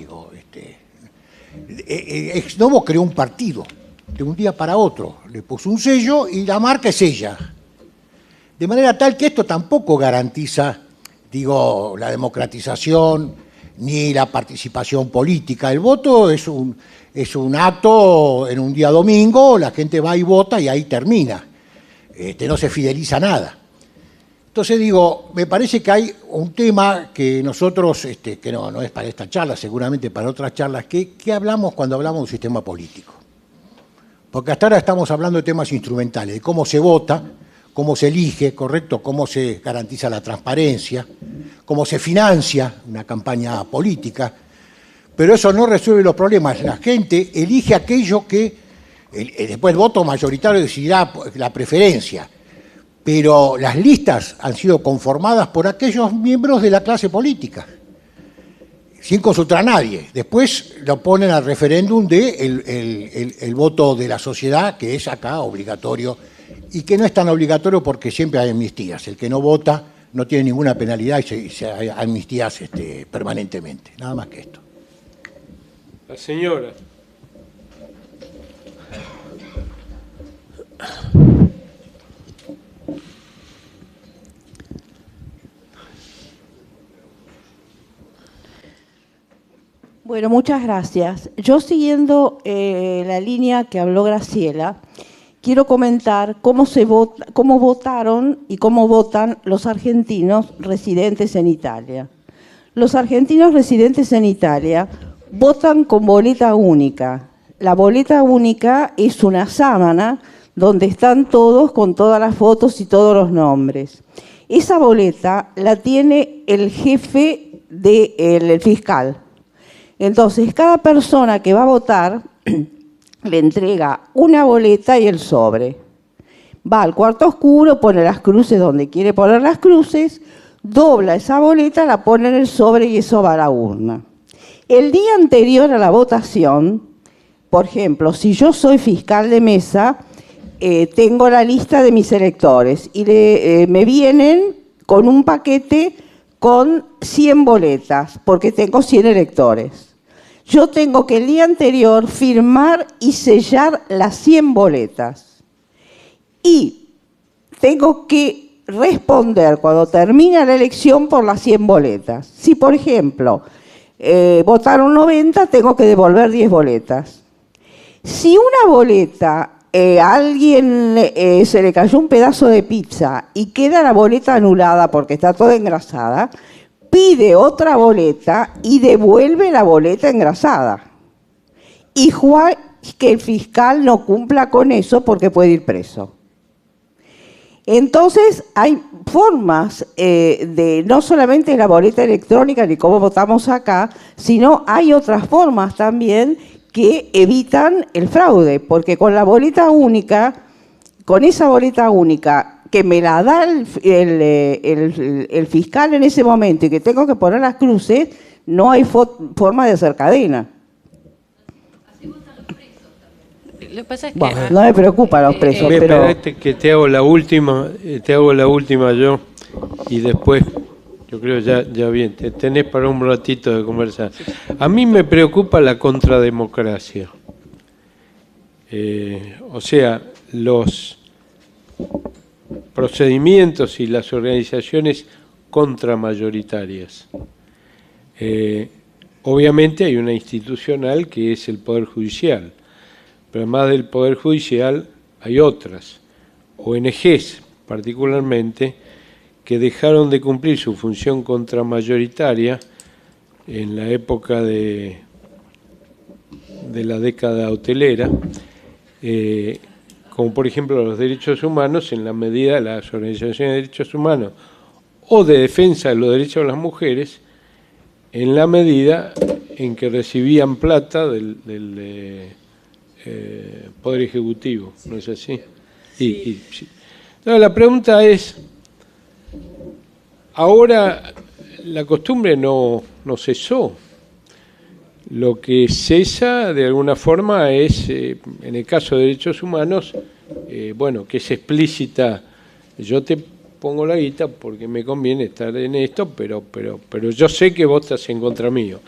Ex novo creó un partido de un día para otro, le puso un sello y la marca es ella. De manera tal que esto tampoco garantiza, la democratización ni la participación política. El voto es un acto en un día domingo, la gente va y vota y ahí termina. No se fideliza nada. Entonces me parece que hay un tema que nosotros, que no es para esta charla, seguramente para otras charlas, ¿qué hablamos cuando hablamos de un sistema político? Porque hasta ahora estamos hablando de temas instrumentales, de cómo se vota, cómo se elige, ¿correcto? Cómo se garantiza la transparencia, cómo se financia una campaña política, pero eso no resuelve los problemas. La gente elige aquello que, después el voto mayoritario decidirá la preferencia, pero las listas han sido conformadas por aquellos miembros de la clase política, sin consultar a nadie. Después lo ponen al referéndum el voto de la sociedad, que es acá obligatorio, y que no es tan obligatorio porque siempre hay amnistías. El que no vota no tiene ninguna penalidad y se hay amnistías permanentemente. Nada más que esto. La señora. Bueno, muchas gracias. Yo siguiendo la línea que habló Graciela, quiero comentar cómo votaron y cómo votan los argentinos residentes en Italia. Los argentinos residentes en Italia votan con boleta única. La boleta única es una sábana donde están todos con todas las fotos y todos los nombres. Esa boleta la tiene el jefe del fiscal. Entonces, cada persona que va a votar le entrega una boleta y el sobre. Va al cuarto oscuro, pone las cruces donde quiere poner las cruces, dobla esa boleta, la pone en el sobre y eso va a la urna. El día anterior a la votación, por ejemplo, si yo soy fiscal de mesa, tengo la lista de mis electores y me vienen con un paquete con 100 boletas, porque tengo 100 electores. Yo tengo que el día anterior firmar y sellar las 100 boletas. Y tengo que responder cuando termina la elección por las 100 boletas. Si, por ejemplo, votaron 90, tengo que devolver 10 boletas. Si una boleta, a alguien se le cayó un pedazo de pizza y queda la boleta anulada porque está toda engrasada, pide otra boleta y devuelve la boleta engrasada. Y que el fiscal no cumpla con eso porque puede ir preso. Entonces, hay formas de no solamente la boleta electrónica ni cómo votamos acá, sino hay otras formas también que evitan el fraude, porque con la boleta única, con esa boleta única que me la da el fiscal en ese momento y que tengo que poner las cruces, no hay forma de hacer cadena. Lo que pasa es que, bueno, no me preocupan los presos, pero... Espérate que te hago la última yo y después, yo creo ya bien, te tenés para un ratito de conversar. A mí me preocupa la contrademocracia. O sea, los procedimientos y las organizaciones contramayoritarias. Obviamente hay una institucional que es el Poder Judicial, pero además del Poder Judicial hay otras, ONGs particularmente, que dejaron de cumplir su función contramayoritaria en la época de la década hotelera, como por ejemplo los derechos humanos, en la medida de las organizaciones de derechos humanos o de defensa de los derechos de las mujeres, en la medida en que recibían plata del Poder Ejecutivo, ¿no es así? Sí. Entonces, la pregunta es, ahora la costumbre no cesó. Lo que cesa de alguna forma es, en el caso de derechos humanos, bueno, que es explícita, yo te pongo la guita porque me conviene estar en esto, pero yo sé que vos estás en contra mío.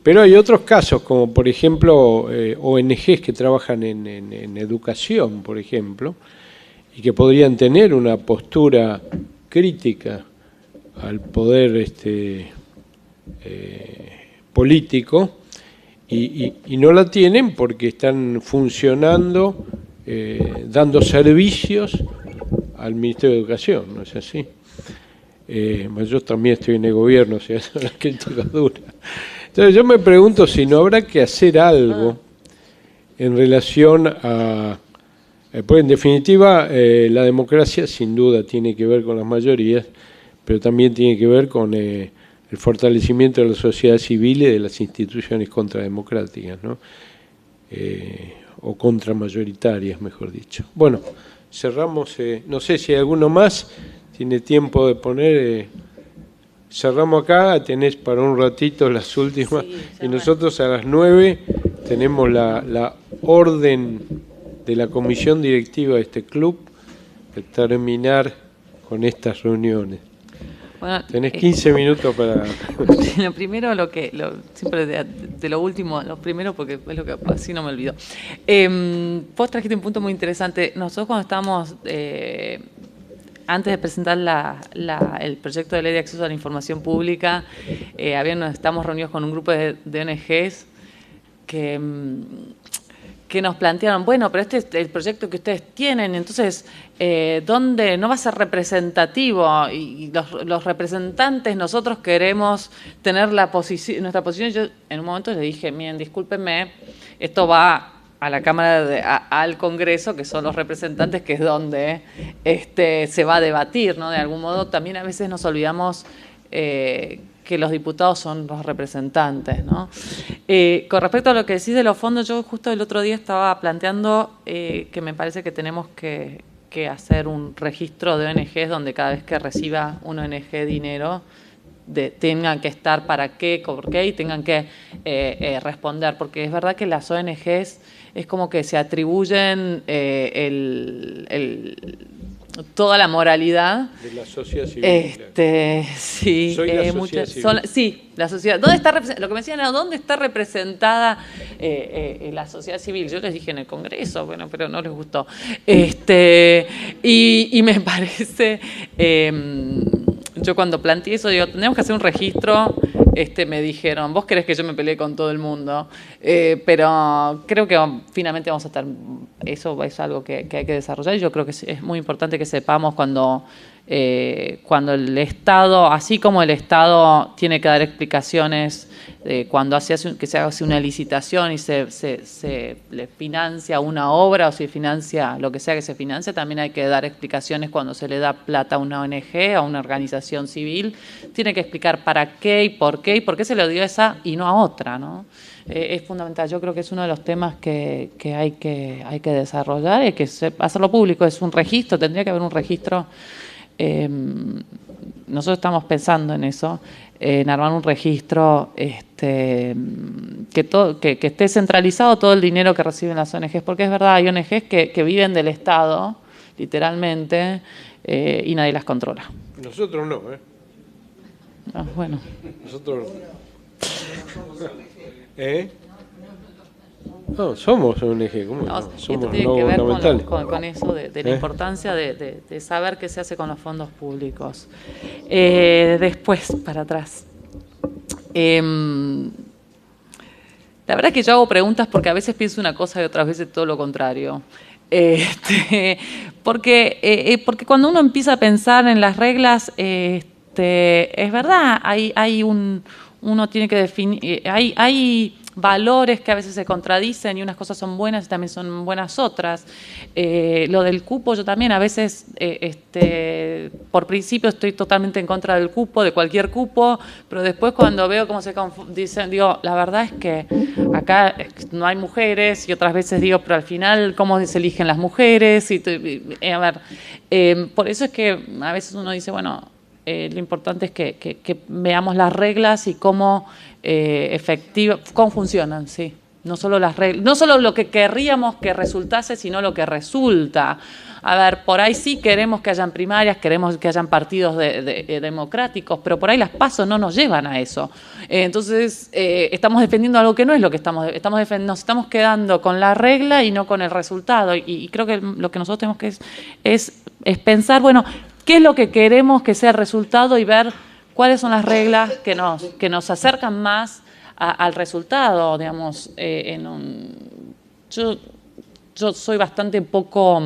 Pero hay otros casos, como por ejemplo ONGs que trabajan en educación, por ejemplo, y que podrían tener una postura crítica al poder político, y no la tienen porque están funcionando, dando servicios al Ministerio de Educación, ¿no es así? Yo también estoy en el gobierno, o sea, esa es la crítica dura. Entonces yo me pregunto si no habrá que hacer algo en relación a... Pues en definitiva, la democracia sin duda tiene que ver con las mayorías, pero también tiene que ver con el fortalecimiento de la sociedad civil y de las instituciones contrademocráticas, ¿no? O contramayoritarias, mejor dicho. Bueno, cerramos, no sé si hay alguno más, tiene tiempo de poner... cerramos acá, tenés para un ratito las últimas, y nosotros a las 9 tenemos la orden de la comisión directiva de este club de terminar con estas reuniones. Bueno, tenés 15 minutos para... Lo primero, siempre de lo último, lo primero porque es lo que así no me olvido. Vos trajiste un punto muy interesante. Nosotros cuando estábamos antes de presentar el proyecto de ley de acceso a la información pública, estamos reunidos con un grupo de ONGs que nos plantearon, bueno, pero este es el proyecto que ustedes tienen, entonces, ¿dónde no va a ser representativo? Y los representantes, nosotros queremos tener nuestra posición. Yo en un momento le dije, miren, discúlpenme, esto va a la Cámara, al Congreso, que son los representantes, que es donde se va a debatir, ¿no? De algún modo, también a veces nos olvidamos que los diputados son los representantes, ¿no? Con respecto a lo que decís de los fondos, yo justo el otro día estaba planteando que me parece que tenemos que hacer un registro de ONGs donde cada vez que reciba una ONG dinero, tengan que estar para qué, por qué, y tengan que responder, porque es verdad que las ONGs es como que se atribuyen toda la moralidad de la sociedad civil. Sí, soy la sociedad civil. Sí, la sociedad. ¿Dónde está lo que me decían era dónde está representada la sociedad civil? Yo les dije en el Congreso, bueno, pero no les gustó. Y me parece, yo cuando planteé eso, digo, tenemos que hacer un registro. Me dijeron, vos querés que yo me pelee con todo el mundo, pero creo que finalmente vamos a estar, eso es algo que hay que desarrollar, y yo creo que es muy importante que sepamos cuando el Estado, así como el Estado tiene que dar explicaciones cuando se hace una licitación y se le financia una obra o se financia lo que sea que se financie, también hay que dar explicaciones cuando se le da plata a una ONG, a una organización civil. Tiene que explicar para qué y por qué se le dio esa y no a otra, ¿no? Es fundamental. Yo creo que es uno de los temas que hay que desarrollar y que hacerlo público. Es un registro, tendría que haber un registro. Nosotros estamos pensando en eso, en armar un registro que esté centralizado todo el dinero que reciben las ONGs, porque es verdad, hay ONGs que viven del Estado, literalmente, y nadie las controla. Nosotros no, bueno. Nosotros no, somos ONG, ¿cómo no? Somos esto tiene que ver con eso de la importancia de saber qué se hace con los fondos públicos. Después, para atrás. La verdad es que yo hago preguntas porque a veces pienso una cosa y otras veces todo lo contrario. Porque cuando uno empieza a pensar en las reglas, es verdad, uno tiene que definir, hay valores que a veces se contradicen y unas cosas son buenas y también son buenas otras. Lo del cupo, yo también a veces, por principio estoy totalmente en contra del cupo, de cualquier cupo, pero después cuando veo cómo se dicen, digo, la verdad es que acá no hay mujeres, y otras veces digo, pero al final, ¿cómo se eligen las mujeres? Por eso es que a veces uno dice, bueno, lo importante es que veamos las reglas y cómo cómo funcionan, sí. No solo las reglas, no solo lo que querríamos que resultase, sino lo que resulta. A ver, por ahí sí queremos que hayan primarias, queremos que hayan partidos democráticos, pero por ahí las PASO no nos llevan a eso. Entonces, estamos defendiendo algo que no es lo que nos estamos quedando con la regla y no con el resultado. Y creo que lo que nosotros tenemos que es pensar, bueno, ¿qué es lo que queremos que sea el resultado? Y ver cuáles son las reglas que nos acercan más al resultado, digamos. Yo soy bastante poco...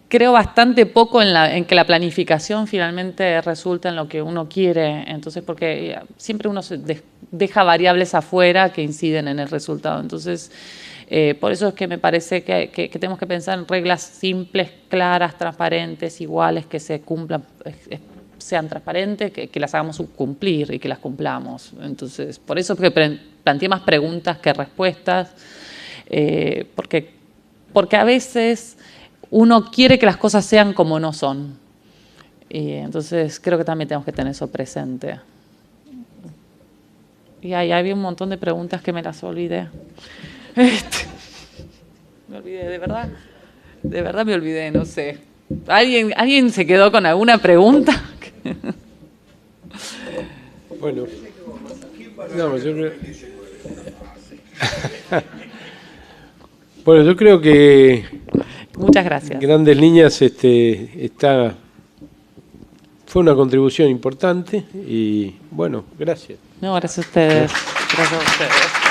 creo bastante poco en que la planificación finalmente resulta en lo que uno quiere. Entonces, porque siempre uno deja variables afuera que inciden en el resultado. Entonces... por eso es que me parece que tenemos que pensar en reglas simples, claras, transparentes, iguales, que se cumplan, sean transparentes, que las hagamos cumplir y que las cumplamos. Entonces, por eso es que planteé más preguntas que respuestas, porque a veces uno quiere que las cosas sean como no son. Y entonces creo que también tenemos que tener eso presente. Y ahí había un montón de preguntas que me las olvidé. Me olvidé, de verdad me olvidé, no sé. ¿Alguien se quedó con alguna pregunta? Bueno, no, yo creo que Muchas gracias. Grandes líneas fue una contribución importante y bueno, gracias. No, gracias a ustedes. Gracias a ustedes.